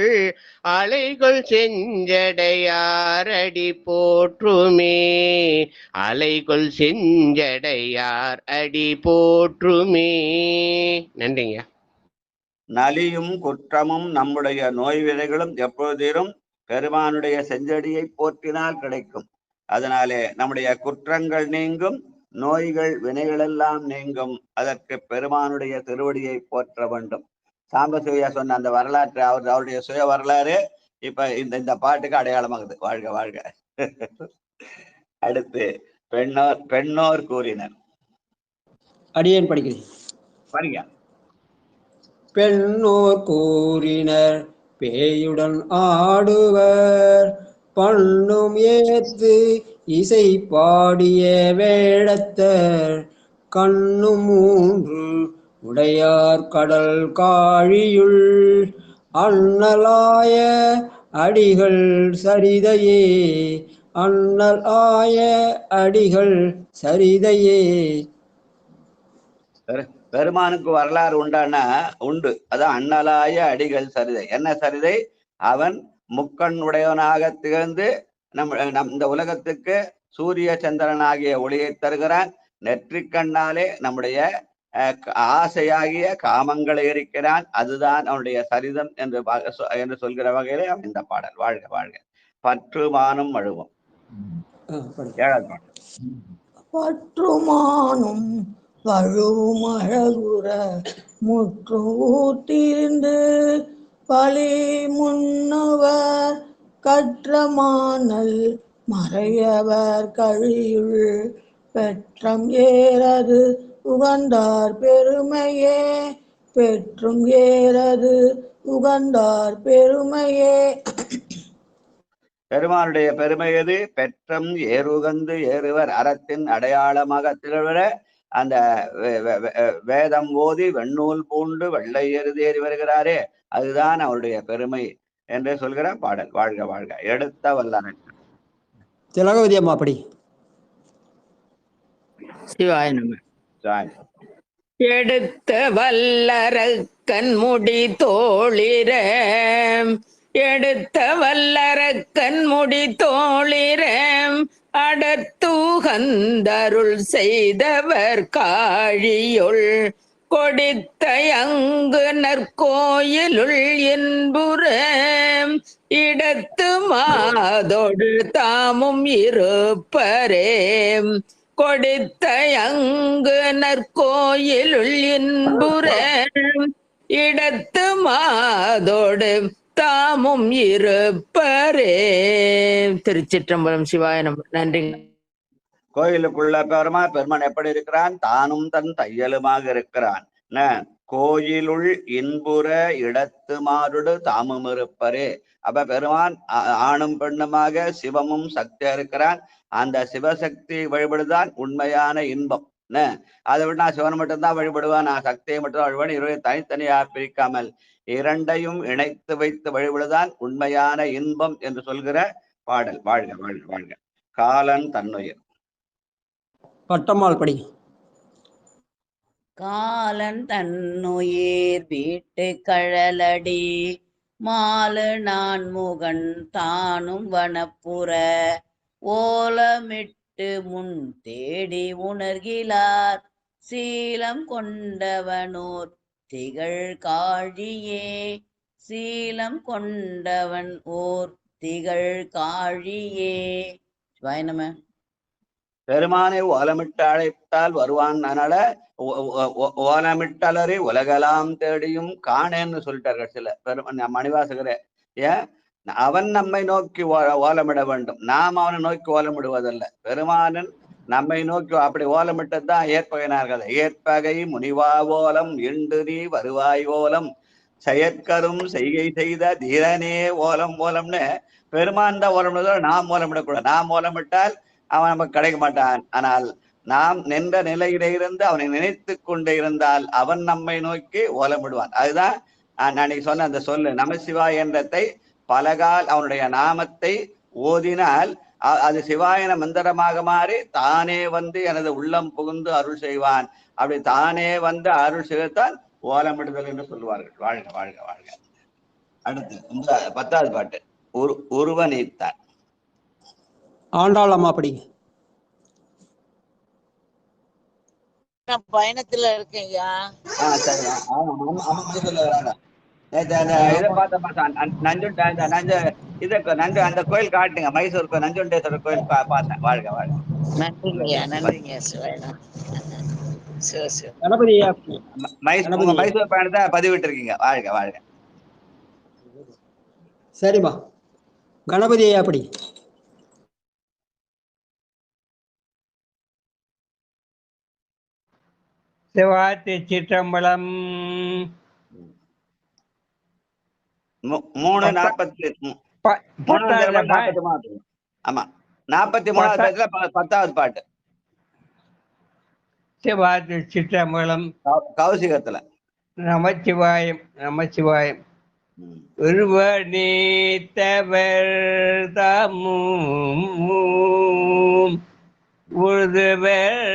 அலைகள் செஞ்சடையார் போற்றுமே. அலைகள் செஞ்சடையார் அடி போற்றுமே. நன்றிங்க. நலியும் குற்றமும் நம்முடைய நோய் வினைகளும் எப்பொழுதும் பெருமானுடைய செஞ்சடியை போற்றினால் கிடைக்கும். அதனாலே நம்முடைய குற்றங்கள் நீங்கும், நோய்கள் வினைகளெல்லாம் நீங்கும். அதற்கு பெருமானுடைய திருவடியை போற்ற வேண்டும். சாம்பசிவையா சொன்ன அந்த வரலாற்று அவருடைய சுய வரலாறு இப்ப இந்த பாட்டுக்கு அடையாளமாகுது. வாழ்க வாழ்க. அடுத்து பெண்ணோர் கூறினர். அடியேன் படிக்கிறேன். பாருங்க. பெண்ணோர் கூறினர் பேயுடன் ஆடுவர் பண்ணும் ஏத்து இசை பாடிய வேடத்தர் கண்ணும் 3 உடையார் கடல் காழியுள் அண்ணலாய அடிகள் சரிதையே அண்ணல் ஆய அடிகள் சரிதையே. பெருமானுக்கு வரலாறு உண்டானா உண்டு. அதான் அண்ணலாய அடிகள் சரிதை. என்ன சரிதை? அவன் முக்கண் உடையவனாக திகழ்ந்து இந்த உலகத்துக்கு சூரிய சந்திரன் ஆகிய ஒளியை தருகிறான். நெற்றிக்கண்ணாலே நம்முடைய ஆசையாகிய காமங்களை இருக்கிறான். அதுதான் அவனுடைய சரிதம் என்று சொல்கிற வகையிலே இந்த பாடல். வாழ்க வாழ்க. பற்றுமானும் அழுவோம். ஏழாவது பாடல். பற்றுமானும் வழுவும் அழகுற முற்று ஊட்டிருந்து பழி முன்னவர் கற்றமானல் மறையவர் கழியுள் பெற்றம் ஏறது உகந்தார் பெருமையே பெற்றும் ஏறது உகந்தார் பெருமையே. பெருமானுடைய பெருமை எது? பெற்றம் ஏறுகந்து ஏறுவர் அறத்தின் அடையாளமாக திகழ்வர அந்த வேதம் ஓதி வெண்ணூல் பூண்டு வெள்ளை ஏறி வருகிறாரே, அதுதான் அவருடைய பெருமை என்று சொல்கிற பாடல். வாழ்க வாழ்க. எடுத்த வல்லரன். திலகவதி அம்மா அப்படி. சிவாய நம. எடுத்த வல்லரக்கன் முடி தோளிர எடுத்த வல்லரக்கன் முடி தோளிர அடத்தூகந்தருள் செய்தவர் காழியுள் கொடித்த அங்கு நற்கோயிலுள் என்புற இடத்து மாதொடு தாமும் இருப்பரே கொடித்த அங்கு நற்கோயிலுள் என்புற இடத்து மாதோடு தாமும் இருப்பரே. திருச்சிற்றம்பலம். சிவாய நம. நன்றிங்க. கோயிலுக்குள்ள பெருமான் எப்படி இருக்கிறான்? தானும் தன் தையலுமாக இருக்கிறான். கோயிலுள் இன்புற இடத்து மாறுடு தாமும் இருப்பரே. அப்ப பெருமான் ஆணும் பெண்ணுமாக சிவமும் சக்தியா இருக்கிறான். அந்த சிவசக்தி வழிபடுதான் உண்மையான இன்பம். அதை விட்டு நான் சிவன் மட்டும்தான் வழிபடுவேன், நான் சக்தியை மட்டும்தான் வழிபடுவேன், இருவரை தனித்தனியா பிரிக்காமல் இரண்டையும் இணைத்து வைத்து வழிபடுதான் உண்மையான இன்பம் என்று சொல்கிற பாடல். வாழ்க வாழ்க வாழ்க. காலன் தன்னுயிர். பட்டம்மாள் படி. காலன் தன்னுயிர் வீட்டு கழலடி மாலு நான் முகன் தானும் வனப்புற ஓலமிட்டு முன் தேடி உணர்கிலார் சீலம் கொண்டவனோர் திகழ் காழியே சீலம் கொண்டவன் ஓர் திகழ் காழியே. நம. பெருமானை ஓலமிட்டு அழைத்தால் வருவான். அதனால ஓலமிட்டலரை உலகலாம் தேடியும் காணேன்னு சொல்லிட்டார்கள் சில மணிவாசகரே. ஏன்? அவன் நம்மை நோக்கி ஓலமிட வேண்டும், நாம் அவனை நோக்கி ஓலமிடுவதல்ல. பெருமானன் நம்மை நோக்கி அப்படி ஓலமிட்டதுதான் ஏற்பகையினார்கள். ஏற்பகை முனிவா ஓலம் இண்டு நீ வருவாய் ஓலம் செயற்கரும் செய்கை செய்த தீரனே ஓலம் ஓலம்னு பெருமான் தான் ஓலமிடுவதால் நாம் ஓலமிடக்கூடாது. நாம் ஓலமிட்டால் அவன் நமக்கு கிடைக்க மாட்டான். ஆனால் நாம் நின்ற நிலையில இருந்து அவனை நினைத்து கொண்டே இருந்தால் அவன் நம்மை நோக்கி ஓலமிடுவான். அதுதான் நான் சொன்ன அந்த சொல்லு நமசிவாய் என்றதை பலகால் அவனுடைய நாமத்தை ஓதினால் அது சிவாயன மந்திரமாக மாறி தானே வந்து எனது உள்ளம் புகுந்து அருள் செய்வான். அப்படி தானே வந்து அருள் செய்வத்தான் ஓலமிடுதல் என்று சொல்லுவார்கள். வாழ்க வாழ்க வாழ்க. அடுத்து 10வது பாட்டு. உருவ நீத்தார். ஆண்டாள் அம்மா அப்படி. பயணத்துல இருக்கேன்யா. சரியா. அந்த கோயில் காட்டுங்க, மைசூர் நஞ்சுண்டேஸ்வரர் கோயில் பார்த்தேன். வாழ்க வாழ்க. நன்றிங்கய்யா. நன்றிங்க. மைசூர் பயணத்தை பதிவிட்டு இருக்கீங்க. வாழ்க வாழ்க. சரிம்மா. கணபதி அப்படி. சிவாத்தி சிற்றம்பலம். 3:40. ஆமா, 43வது 10வது பாட்டு. சிவாத்தி சிற்றம்பலம். கௌசிகத்துல. நமச்சிவாயம் நமச்சிவாயம். உருவனீத்தவர் தாமும் உழுதுவர்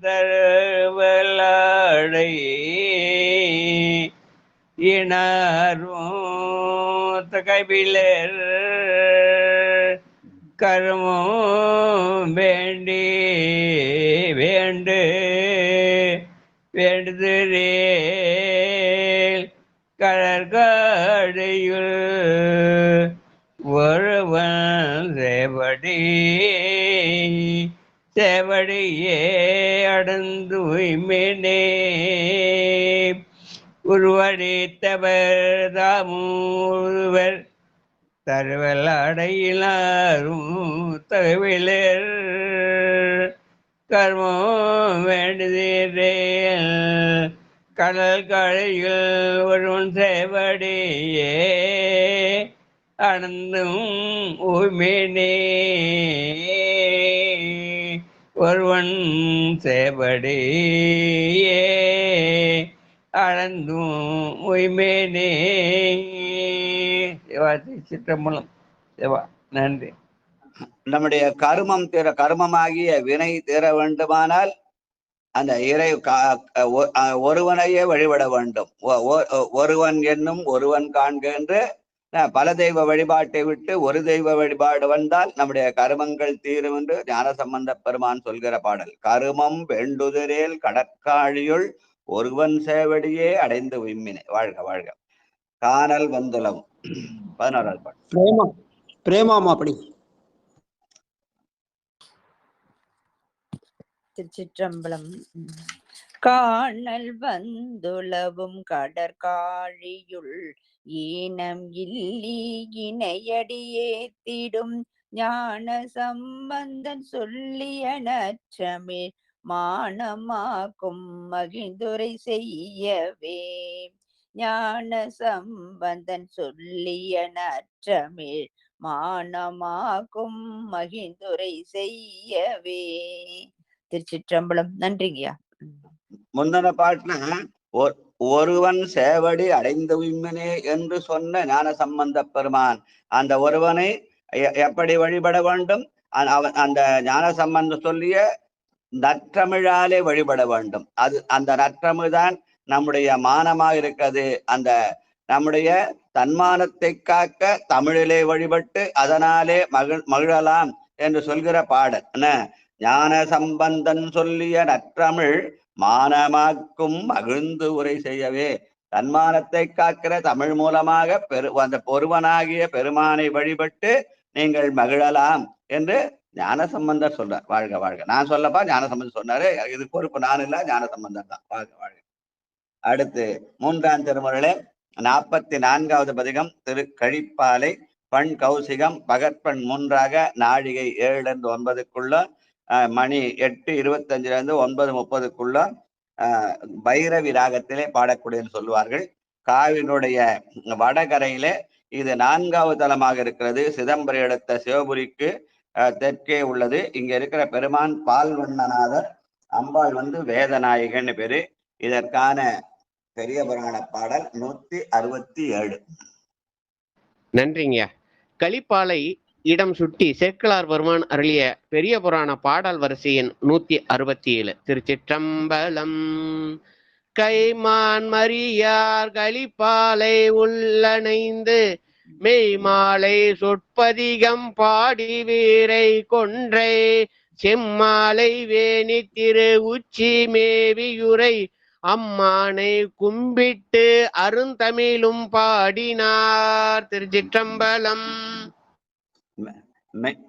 தருவலாடை இனாரும் தகைபிலர் கருமம் வேண்டி வேண்டு வேண்டுதரேல் கடற்காடையுள் ஒருவன் சேவடியே அடந்து உய்மினே உருவடித்தவர் தாமுவர் தருவல் அடையிலாரும் தகவிலர் கர்மம் வேண்டுதேல் கடல் கழையில் ஒருவன் சேவடியே அனந்தும் உமினே ஒருவன் சேவடியே அனந்தும் உய்மேனே. சிற்றம்பலம் சிவா. நன்றி. நம்முடைய கர்மமாகிய வினை தீர வேண்டுமானால் அந்த இறை ஒருவனையே வழிபட வேண்டும். ஒருவன் என்னும் ஒருவன் காண்க என்று பல தெய்வ வழிபாட்டை விட்டு ஒரு தெய்வ வழிபாடு வந்தால் நம்முடைய கருமங்கள் தீரும் என்று ஞானசம்பந்த பெருமான் சொல்கிற பாடல். கருமம் வேண்டுதரேல் கடற்காழியுள் ஒருவன் சேவடியே அடைந்து விம்மினே. வாழ்க வாழ்க. காணல் வந்துலவும் 11வது பாட்டு. பிரேமாமா படி. திருச்சிற்றம்பலம். காணல் வந்துலவும் கடற்காழியுள் ஈனம் இல்லி இணையடியேத்திடும் ஞான சம்பந்தன் சொல்லிய நற்றமிழ் மானமாக்கும் மகிழ்ந்துரை செய்யவே. ஞான சம்பந்தன் சொல்லிய நற்றமிழ் மானமாக்கும் மகிழ்ந்துரை செய்யவே. திருச்சிற்றம்பலம். நன்றிங்கய்யா. முந்தன பாட்டுல ஒருவன் சேவடி அடைந்து விம்மனே என்று சொன்ன ஞான சம்பந்த பெருமான் அந்த ஒருவனை எப்படி வழிபட வேண்டும்? அந்த ஞான சம்பந்தம் சொல்லிய நற்றமிழாலே வழிபட வேண்டும். அந்த நற்றமிழ் தான் நம்முடைய மானமாக இருக்கிறது. அந்த நம்முடைய தன்மானத்தை காக்க தமிழிலே வழிபட்டு அதனாலே மகிழலாம் என்று சொல்கிற பாடல். ஞான சம்பந்தன் சொல்லிய நற்றமிழ் மானமாக்கும் மகிழ்ந்து உரை செய்யவே. தன்மானத்தை காக்கிற தமிழ் மூலமாக அந்த பொருவனாகிய பெருமானை வழிபட்டு நீங்கள் மகிழலாம் என்று ஞான சம்பந்தர் சொல்றார். வாழ்க வாழ்க. நான் சொல்லப்பா ஞான சம்பந்தர் சொன்னாரு. இது பொறுப்பு நான் இல்ல, ஞான சம்பந்தர் தான். வாழ்க வாழ்க. அடுத்து 3ஆம் திருமுறையிலே 44வது பதிகம் திரு கழிப்பாலை பண் கௌசிகம் பகற்பண் 3ஆக நாழிகை 7-9க்குள்ள மணி 8:25 9:30க்குள்ள பைரவி ராகத்திலே பாடக்கூடியன்னு சொல்லுவார்கள். காவினுடைய வடகரையிலே இது 4வது தலமாக இருக்கிறது. சிதம்பரம் எடுத்த சிவபுரிக்கு தெற்கே உள்ளது. இங்க இருக்கிற பெருமான் பால்வண்ணநாதர், அம்பாள் வேதநாயகன்னு பேரு. இதற்கான பெரிய புராண பாடல் 167. நன்றிங்க. கலிப்பாலை இடம் சுட்டி சேக்கிழார் பெருமான் அருளிய பெரிய புராண பாடல் வரிசையின் 167. திருச்சிற்றம்பலம். கைமான் மரியார் கலிப்பாலை உள்ளணைந்து மெய்மாலை சொற்பதிகம் பாடி வீரை கொன்றை செம்மாலை வேணி திரு உச்சி மேவியுரை அம்மானை கும்பிட்டு அருந்தமிழும் பாடினார். திருச்சிற்றம்பலம்.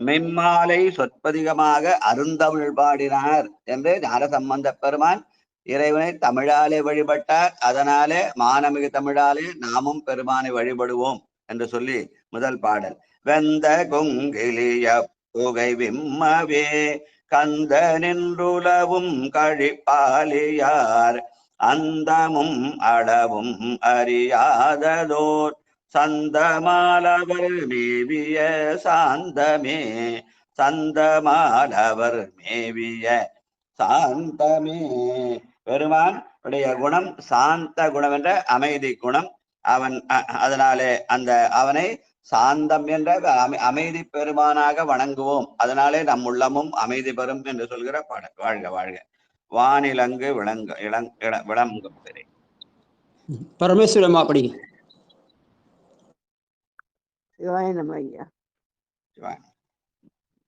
மெம்மாலை சொற்பதிகமாக அருந்தமிழ் பாடினார் என்று ஞான சம்பந்த பெருமான் இறைவனை தமிழாலே வழிபட்டார். அதனாலே மானமிகு தமிழாலே நாமும் பெருமானை வழிபடுவோம் என்று சொல்லி முதல் பாடல். வெந்த கொங்கிலிய புகை விம்மவே கந்த நின்றுலவும் கழிப்பாலியார் அந்தமும் அளவும் அறியாததோர் சந்தமாலவர் மேவிய சாந்தமே. சந்தமாலவர் மேவிய சாந்தமே. பெருமான் உடைய குணம் சாந்த குணம் என்ற அமைதி குணம். அவன் அதனாலே அந்த அவனை சாந்தம் என்ற அமைதி பெருமானாக வணங்குவோம். அதனாலே நம் உள்ளமும் அமைதி பெறும் என்று சொல்கிற பாடல். வாழ்க வாழ்க. வானிலங்கு விளங்கும் பெரிய பரமேஸ்வரம்மா படிங்க. சிவாய நம ஐயா.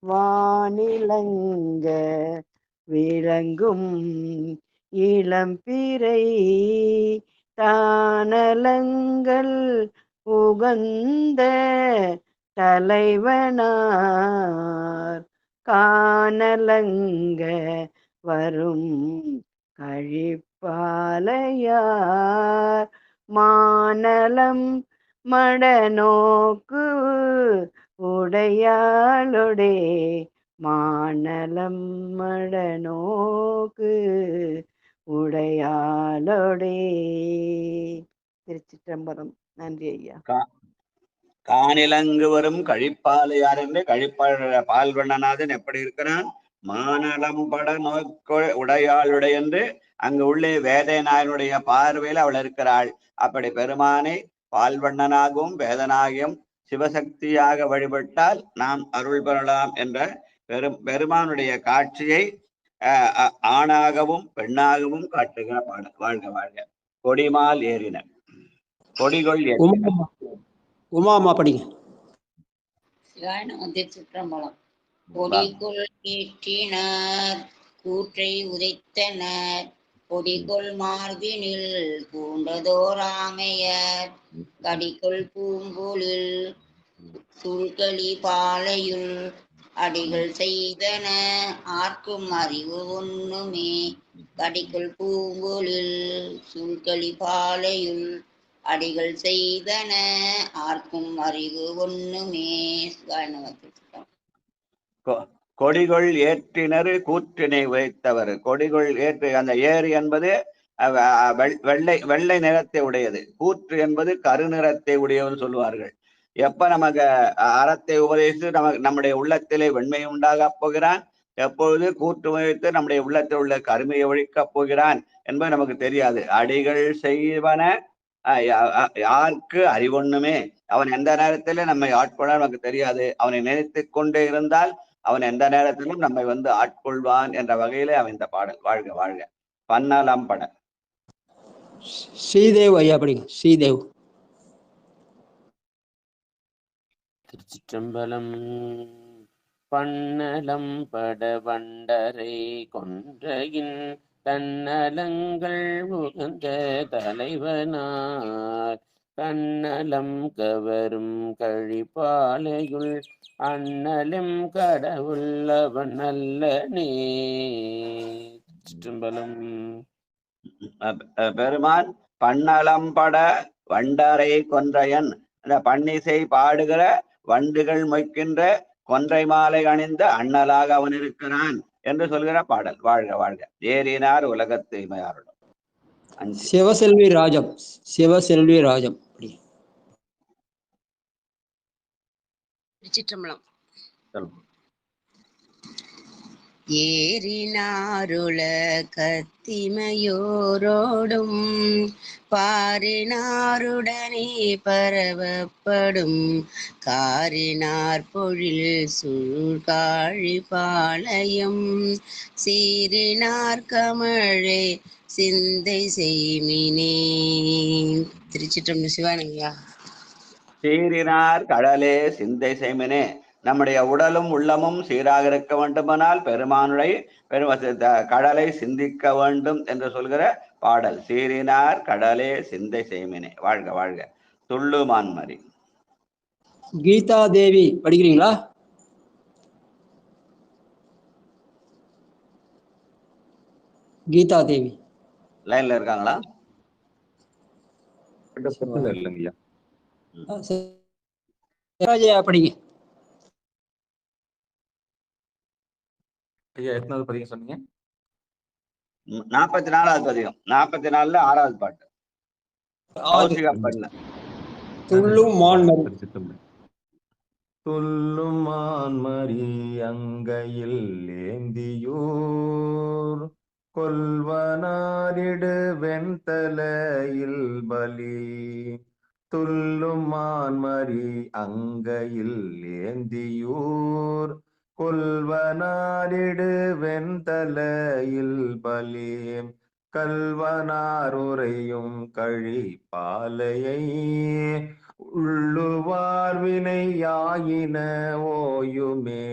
வானிலங்க விளங்கும் இளம்பிறை தானலங்கள் உகந்த தலைவனார் காணலங்க வரும் கழிப்பாலையார் மானலம் மடநோக்கு உடையாளொடே மானலம் மடநோக்கு உடையாளொடே. திருச்சிற்றம்பலம். நன்றி ஐயா. காணிலங்கு வரும் கழிப்பாலையார் என்று பால்வண்ணநாதன் எப்படி இருக்கிறான்? மானலம் பட நோக்கு உடையாளுடைய என்று அங்கு உள்ளே வேதநாயனுடைய பார்வையில் அவள் இருக்கிறாள். அப்படி பெருமானை பால்வண்ணனாகவும் வேதனாகியும் சிவசக்தியாக வழிபட்டால் நாம் அருள் பெறலாம் என்ற பெருமானுடைய காட்சியை ஆணாகவும் பெண்ணாகவும் காட்டுகிற பாடல். வாழ்க வாழ்க. கொடிமால் ஏறின கொடிகள் உமாமா படிங்க. திருச்சிற்றம்பலம். கொடிக்குள் ஏற்றினார் கூற்றை உதைத்தனர் கொடிக்குள் மார்பினில் பூண்டதோராமையர் கடிக்குள் பூங்குளில் சுழ்களி பாலையுள் அடிகள் செய்தன ஆர்க்கும் அறிவு ஒண்ணுமே கடிக்குள் பூங்குளில் சுழ்களி பாலையுள் அடிகள் செய்தன ஆர்க்கும் அறிவு ஒண்ணுமே. கொடிகள் ஏற்றினர் கூற்றினை உரைத்தவர். கொடிகள் ஏற்று அந்த ஏறு என்பது வெள்ளை நிறத்தை உடையது, கூற்று என்பது கருநிறத்தை உடையவர் சொல்லுவார்கள். எப்ப நமக்கு அறத்தை உபதேசித்து நம்முடைய உள்ளத்திலே வெண்மை உண்டாக போகிறான், எப்பொழுது கூற்று உபதேசித்து நம்முடைய உள்ளத்தில் உள்ள கருமையை ஒழிக்கப் போகிறான் என்பது நமக்கு தெரியாது. அடிகள் செய்வன யாருக்கு அறிவொண்ணுமே. அவன் எந்த நேரத்திலே நம்மை ஆட்கொள்ள நமக்கு தெரியாது. அவனை நினைத்து கொண்டே இருந்தால் அவன் எந்த நேரத்திலும் நம்மை ஆட்கொள்வான் என்ற வகையிலே அவன் இந்த பாடல். வாழ்க வாழ்க. பன்னலம் பட ஸ்ரீதேவ் ஐயா படிங்க. ஸ்ரீதேவ். திருச்சிற்றம்பலம். பன்னலம் பட வண்டரை கொன்றையின் தன்னலங்கள் உகந்த தலைவனார் கண்ணலம் கவரும் கழிப்பாலையுள் அண்ணலும் கடவுள் அவன் அல்லனே. சிற்றம்பலம். பெருமான் பன்னலம் பட வண்டரை கொன்றையன், அந்த பன்னிசை பாடுகிற வண்டுகள் மொய்க்கின்ற கொன்றை மாலை அணிந்த அண்ணலாக அவன் இருக்கிறான் என்று சொல்கிற பாடல். வாழ்க வாழ்க. ஏறினார் உலகத் தூய்மையாருடன். சிவசெல்வி ராஜம். சிவசெல்வி ராஜம். திருச்சிற்றம்பலம். ஏறினாருல கத்திமையோரோடும் பாரினாருடனே பரவப்படும் காரினார் பொழில் சூழ்காழி பாளையம் சீரினார் கமழே சிந்தை செய்மினே. திருச்சிற்றம்பலம். சிவானங்கய்யா. சீரினார் கடலே சிந்தை செய்மினே. நம்முடைய உடலும் உள்ளமும் சீராக இருக்க வேண்டுமானால் பெருமானுடைய கடலை சிந்திக்க வேண்டும் என்று சொல்கிற பாடல். சீரினார் கடலே சிந்தை செய்மினே. வாழ்க வாழ்க. துள்ளு மான்மரி. கீதா தேவி படிக்கிறீங்களா? கீதா தேவி லைன்ல இருக்காங்களா? இல்லைங்கய்யா. படிங்க. ஐயா எத்தனாவது பதிகம் சொன்னீங்க? 44வது பதிகம். 44ல 6வது பாட்டு. துள்ளும் மான்மரி அங்கையில் ஏந்தியூர் கொல்வனாரிடு வெண்தலையில் பலி துள்ளும் மான்மரி அங்கையில் ஏந்தியூர் கொல்வனாரிடு வெண்தலையில் பலீம் கல்வனார் உரையும் கழி பாலையை உள்ளுவார் வினையாயின ஓயுமே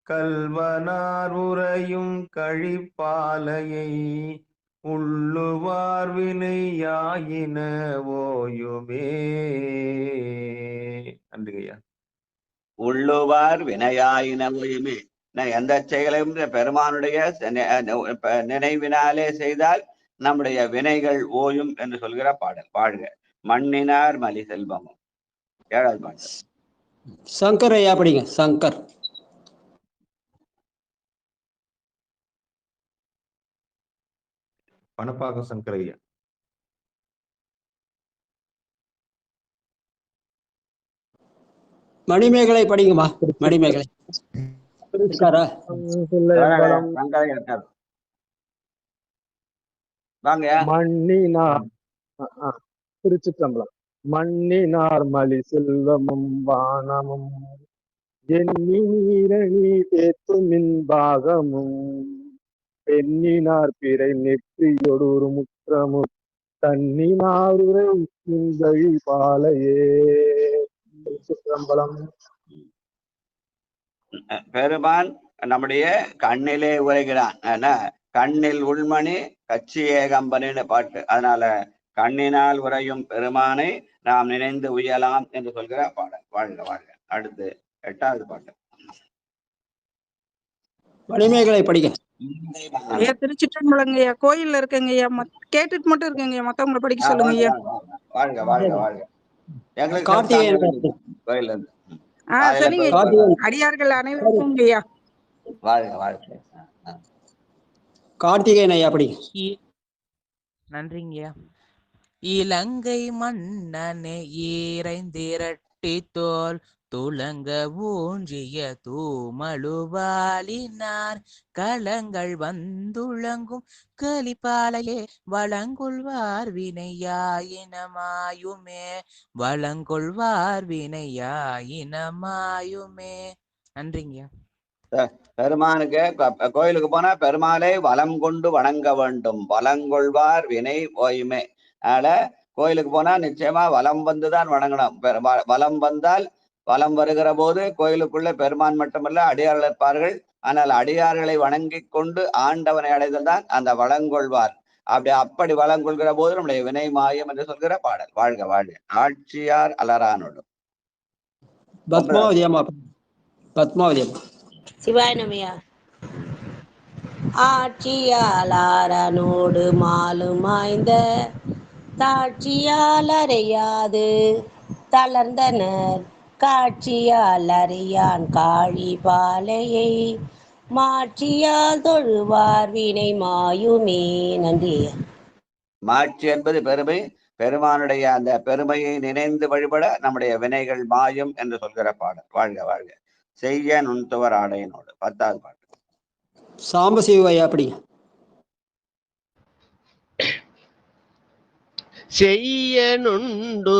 கல்வனார் உரையும் கழிப்பாலையை உள்ளுவார் வினையாயின ஓயுமே. நன்றிங்கய்யா. உள்ளுவார் வினையாயின ஓயுமே. எந்த செயலையும் பெருமானுடைய நினைவினாலே செய்தால் நம்முடைய வினைகள் ஓயும் என்று சொல்கிற பாடல். வாழ்க மண்ணினார் மலி செல்வமும். 7வது பாட்டு. சங்கர் ஐயா படிங்க. சங்கர். பணப்பாக சங்கர் ஐயா. மணிமேகலை படிங்கம்மா. மணிமேகலை இருக்காரா? மண்ணினார் திருச்சிற்றம்பலம். மண்ணினார் மலி செல்வமும் வானமும் எண்ணி நீரணி தேத்து மின்பாகமும் பெண்ணினார் பிறை நெற்றியொரு முற்றமு தன்னினாருரை சிந்தழி பாலையே. திருச்சிற்றம்பலம். பெருமான் நம்முடைய கண்ணிலே உரைகிறான். கண்ணில் உள்மணி கச்சி ஏகம்பனின்னு பாட்டு. அதனால கண்ணினால் உரையும் பெருமானை நாம் நினைந்து உயலாம் என்று சொல்கிற பாடல். வாழ்க வாழ்க. அடுத்து 8வது பாட்டு. மணிமேகலை படிக்க. ஐயா திருச்சிற்றம்பலங்க ஐயா. கோயில்ல இருக்கங்க ஐயா. கேட்டுட்டு மட்டும் இருக்கங்க ஐயா. மத்தவங்களை படிக்க சொல்லுங்க ஐயா. வாழ்க வாழ்க வாழ்க. கோயில்ல இருந்து சரிங்க. அடியார்கள் அனைவருக்கும் ஐயா. வாழ்க வாழ்க. கார்த்திகேயன் ஐயா படிங்க. நன்றிங்கய்யா. இலங்கை மன்னனே ஈரைந்திரட்டி தோல் துலங்க ஊன்றிய தூமழுவாலினார் களங்கள் வந்துளங்கும் கலிப்பாலையே வளங்கொள்வார் வினையாயினமாயுமே வளங்கொள்வார் வினையாயினமாயுமே. நன்றிங்கய்யா. பெருமானுக்கு கோயிலுக்கு போனா பெருமாளை வலம் கொண்டு வணங்க வேண்டும். வலங்கொள்வார் வினை ஓயுமே. அதனால கோயிலுக்கு போனா நிச்சயமா வலம் வந்துதான் வணங்கணும். வலம் வந்தால் வலம் வருகிற போது கோயிலுக்குள்ள பெருமான் மட்டுமல்ல அடியார்கள் இருப்பார்கள். ஆனால் அடியார்களை வணங்கி கொண்டு ஆண்டவனை அடைதல் தான் அந்த வளங்கொள்வார். அப்படி வளங்கொள்கிற போது நம்முடைய வினை மாயம் என்று சொல்கிற பாடல். வாழ்க வாழ்க. ஆட்சியார் அலரானோடு. பத்மாவதி அம்மா. பத்மாவதி அம்மா. சிவாய நமையா. ஆட்சியாளோடு மாலும் ஆய்ந்த தாட்சியால் அறியாது தளர்ந்தனர் காட்சியால் அறியான் காழி பாலையை மாட்சியால் தொழுவார் வினை மாயுமே. நன்றி. மாட்சி என்பது பெருமை. பெருமானுடைய அந்த பெருமையை நினைந்து வழிபட நம்முடைய வினைகள் மாயும் என்று சொல்கிற பாடல். வாழ்க வாழ்க. செய்ய நுண்துவர் ஆடையினோடு. 10வது பாட்டு. சாம்பசிவையா படிங்க. செய்ய நுண்டுவராடையினாரோடு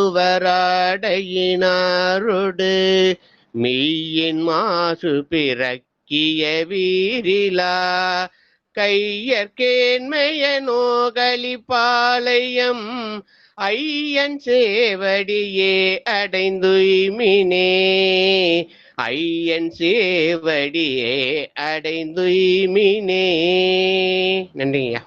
மெய்யின் மாசு பிறக்கிய வீரிலா கையற்கேன்மைய நோகலி பாளையம் ஐயன் சேவடியே அடைந்துய்மினே ஐயன் சேவடியே அடைந்துய்மினே. நன்றிங்கய்யா.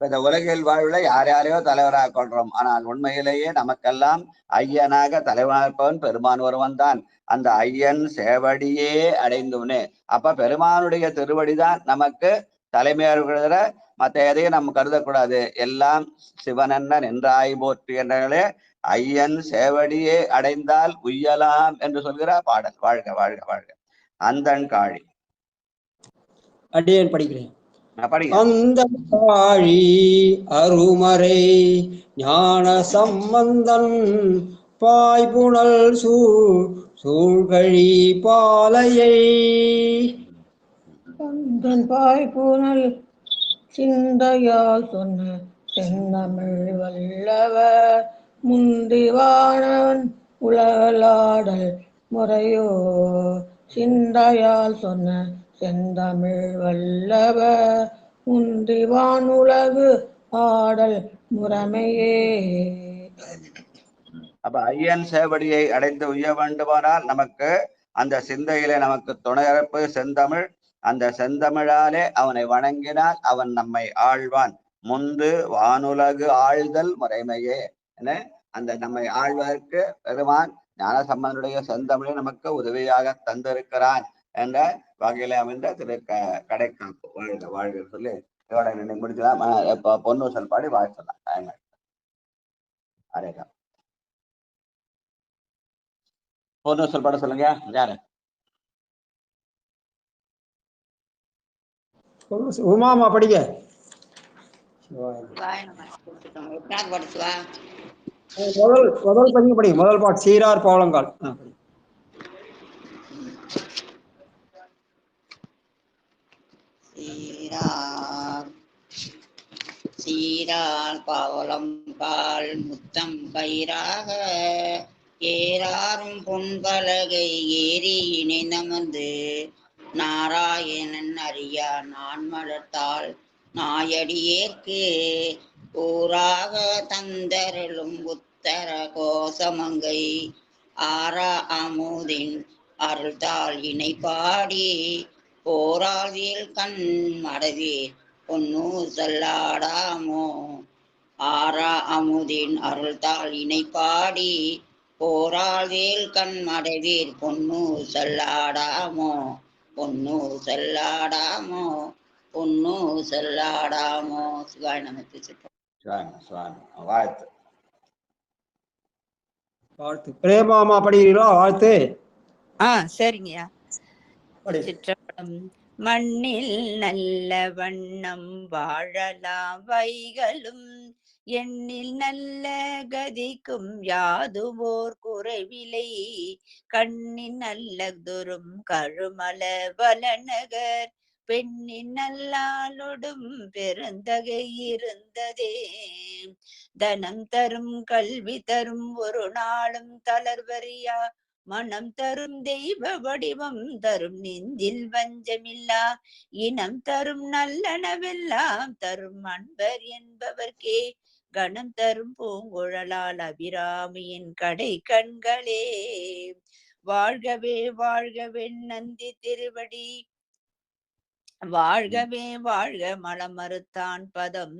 இந்த உலகில் வாழ்வுல யார் யாரையோ தலைவராக கொள்றோம். ஆனால் உண்மையிலேயே நமக்கெல்லாம் ஐயனாக தலைவனாக பெருமான் ஒருவன் தான். அந்த ஐயன் சேவடியே அடைந்துனே. அப்ப பெருமானுடைய திருவடிதான் நமக்கு தலைமையாகிற. மற்ற எதையும் நம்ம கருதக்கூடாது. எல்லாம் சிவனென்ன நின்றாய் போற்றி என்றே ஐயன் சேவடியே அடைந்தால் உய்யலாம் என்று சொல்கிற பாடல். வாழ்க வாழ்க வாழ்க. அந்தன் காழி. அடியேன் படிக்கிறேன். அந்த காழி அருமறை ஞான சம்பந்தன் பாய்புணல் சூழ்கழி பாலையை தந்தன் பாய்புணல் சிந்தையால் சொன்ன செந்தமிழ் வல்லவர் முந்திவானவன் உலகளாடல் முறையோ சிந்தையால் சொன்ன செந்தமிழ் வல்லவர் முந்திவான் உலகு ஆடல் முறைமையே. அப்ப ஐயன் சேவடியை அடைந்து உய்ய வேண்டுமானால் நமக்கு அந்த சிந்தையிலே நமக்கு துணையறப்பு செந்தமிழ். அந்த செந்தமிழாலே அவனை வணங்கினால் அவன் நம்மை ஆழ்வான். முந்து வானுலகு ஆழ்தல் முறைமையே என அந்த நம்மை ஆழ்வதற்கு பெருமான் ஞானசம்பந்தனுடைய செந்தமிழை நமக்கு உதவியாக தந்திருக்கிறான் என்ற வகையில அமைந்த திரு கடைக்காப்பு வாழ்க வாழ்க சொல்லி இதோட இன்னைக்கு முடிக்கலாம். இப்ப பொன்னூசல் பாடி வாழ்த்தலாம். அரேகா பொன்னூசல் பாட சொல்லுங்க. யாரு? உமாமா படிக்க. முதல் பதிவு படி. முதல் பாட்டு சீரார் பவளங்கால். சீரார் பவளம் பால் முத்தம் பயிராக ஏறாரும் பொன்பலகை ஏறி இணைந்தமர்ந்து நாராயணன் அறியா நான் மலர்த்தாள் நாயடியேற்கு ஊராக தந்தருளும் உத்தர கோசமங்கை ஆரா அமுதின் அருள்தாள் இணை பாடி போராவில் கண் மடவி பொன்னு செல்லாடாமோ. ஆரா அமுதின் அருள்தாள் இணை பாடி போராவில் கண் மடவீர் பொன்னு செல்லாடாமோ. பொன்னு செல்லாடாமோ பொன்னு செல்லாடாமோ. சிவாய் நமக்கு வாழ்த்து. வாழ்த்து. பிரேமாமா படிக்கிறீங்களா? வாழ்த்து. சரிங்கய்யா. சிற்றப்படம். மண்ணில் நல்ல வண்ணம் வாழலாம் வைகளும் எண்ணில் நல்ல கதிக்கும் யாதுவோர் குறைவிலை கண்ணின் நல்ல துரும் கழுமல வலநகர் பெண்ணின் நல்லாளொடும் பெருந்தகை இருந்ததே. தனம் தரும் கல்வி தரும் ஒரு நாளும் தளர்வறியா மனம் தரும் தெய்வ வடிவம் தரும் நெஞ்சில் வஞ்சமில்லா இனம் தரும் நல்லனவெல்லாம் தரும் அன்பர் என்பவர்க்கே கணம் தரும் பூங்குழலால் அபிராமியின் கடை கண்களே. வாழ்கவே வாழ்கவே நந்தி திருவடி வாழ்கவே வாழ்க மலம் மறுத்தான் பதம்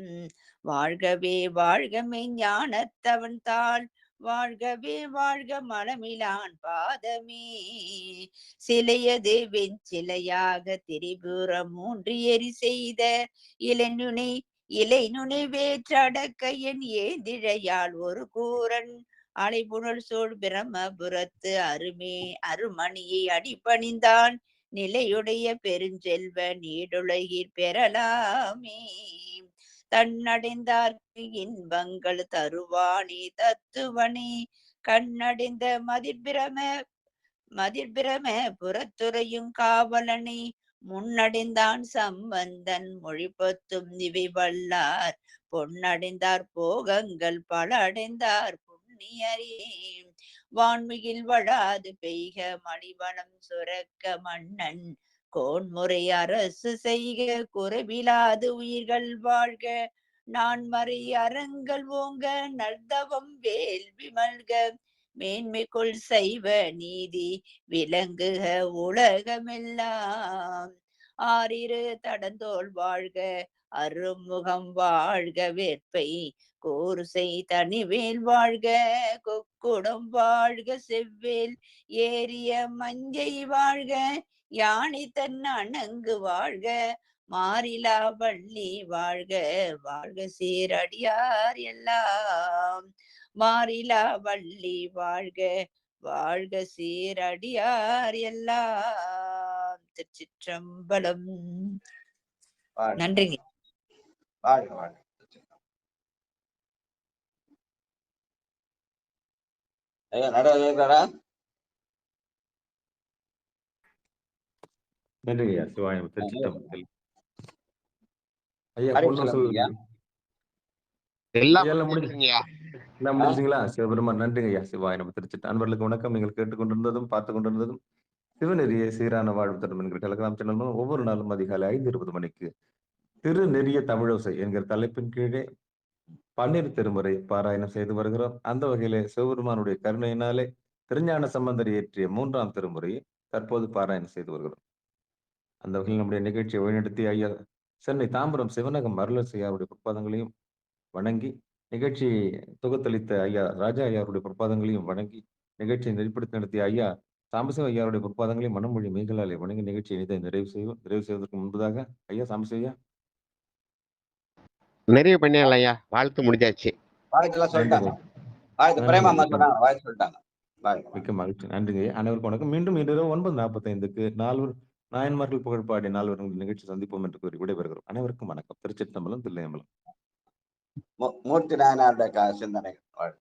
வாழ்கவே வாழ்கமே ஞானத்தவன் தாள் வாழ்கவே வாழ்க மலமிலான் பாதமே. சிலையது வெஞ்சிலையாக திரிபுரம் மூன்று எரி செய்த இலை நுனை வேற்றடக்க என் ஏந்திழையால் ஒரு கூரன் அலைபுணல் சோழ் பிரம்மபுரத்து அருமணியை அடிபணிந்தான் நிலையுடைய பெருஞ்செல்வ நீடுலகிற் பெறலாமே. தன்னடைந்தார்க்கு இன்பங்கள் தருவானே தத்துவனே கண்ணடைந்த மதிர்பிரம புறத்துறையும் காவலனை முன்னடைந்தான் சம்பந்தன் மொழிபத்தும் இவை வல்லார் பொன்னடைந்தார் போகங்கள் பல அடைந்தார் புண்ணியரே. வான்மிகில் வழாது பெய்க மணிவனம் சுரக்க மன்னன் கோன்முறை அரசு செய்க குறைவிலாது உயிர்கள் வாழ்க நான்மறை அறங்கள் ஓங்க நல்தவம் வேள்வி மல்க மேன்மைக்குள் சைவ நீதி விளங்குக உலகமெல்லாம். ஆறிரு தடந்தோள் வாழ்க அருமுகம் வாழ்க வேற்பை கூறுசை தனிவேல் வாழ்க கொக்குடம் வாழ்க செவ்வேல் ஏறிய மஞ்சை வாழ்க யானை தன் அணங்கு வாழ்க மாறிலா வள்ளி வாழ்க வாழ்க சீரடியார் எல்லாம். மாறிலா வள்ளி வாழ்க வாழ்க சீரடியார் எல்லாம். திருச்சிற்றம்பலம். நன்றிங்க. வாழ்க வாழ்க. நன்றி ஐயா. சிவாயம். திருச்சிற்றம்பலம். ஐயா பொன்னூசல் எல்லாம் முடிஞ்சுங்கய்யா. எல்லாம் முடிச்சிங்களா? சிவபெருமான் நன்றிங்க ஐயா. சிவாய நம்ம திருச்சிட்டு அன்பர்களுக்கு வணக்கம். நீங்கள் கேட்டுக்கொண்டிருந்ததும் பார்த்துக் கொண்டிருந்ததும் சிவநெறிய சீரான வாழ்வு தரும் என்கிற டெலகிராம் சேனல் மூலம் ஒவ்வொரு நாளும் அதிகாலை 5:20 மணிக்கு திருநெறிய தமிழோசை என்கிற தலைப்பின் கீழே பன்னிரு திருமுறை பாராயணம் செய்து வருகிறோம். அந்த வகையிலே சிவபெருமானுடைய கருணையினாலே திருஞான சம்பந்தர் இயற்றிய 3ஆம் திருமுறையை தற்போது பாராயணம் செய்து வருகிறோம். அந்த வகையில் நம்முடைய நிகழ்ச்சியை வழிநடத்தி ஐயா சென்னை தாம்பரம் சிவனகம் அருளரசு ஐயாவுடைய பொற்பாதங்களையும் வணங்கி, நிகழ்ச்சியை தொகுத்தளித்த ஐயா ராஜா ஐயாவுடைய பொற்பாதங்களையும் வணங்கி, நிகழ்ச்சியை நெறிப்படுத்தி நடத்திய ஐயா சாம்பசிவ ஐயாவுடைய பொற்பாதங்களையும் மனமொழி மெய்களாலே வணங்கி நிகழ்ச்சியை இதை நிறைவு செய்வதற்கு முன்பதாக ஐயா சாம்பசிவ ஐயா நிறைவு பண்ணிடலாம் ஐயா. வாழ்த்து முடிஞ்சாச்சு. வாழ்த்துலாம் சொல்லிட்டாங்க. வாழ்த்து பிரேமா அம்மா சொன்னாங்க. வாழ்த்து சொல்லிட்டாங்க. மிக்க மகிழ்ச்சி. நன்றிங்க ஐயா. அனைவருக்கும் வணக்கம். மீண்டும் இன்று 9:45க்கு நாயன்மார்கள் புகழ்பாடி நால்வர் நிகழ்ச்சி சந்திப்போம் என்று கூறி விடைபெறுகிறோம். அனைவருக்கும் வணக்கம். திருச்சிற்றம்பலம், தில்லையம்பலம். மூர்த்தி நாயனாருடைய சிந்தனைகள்.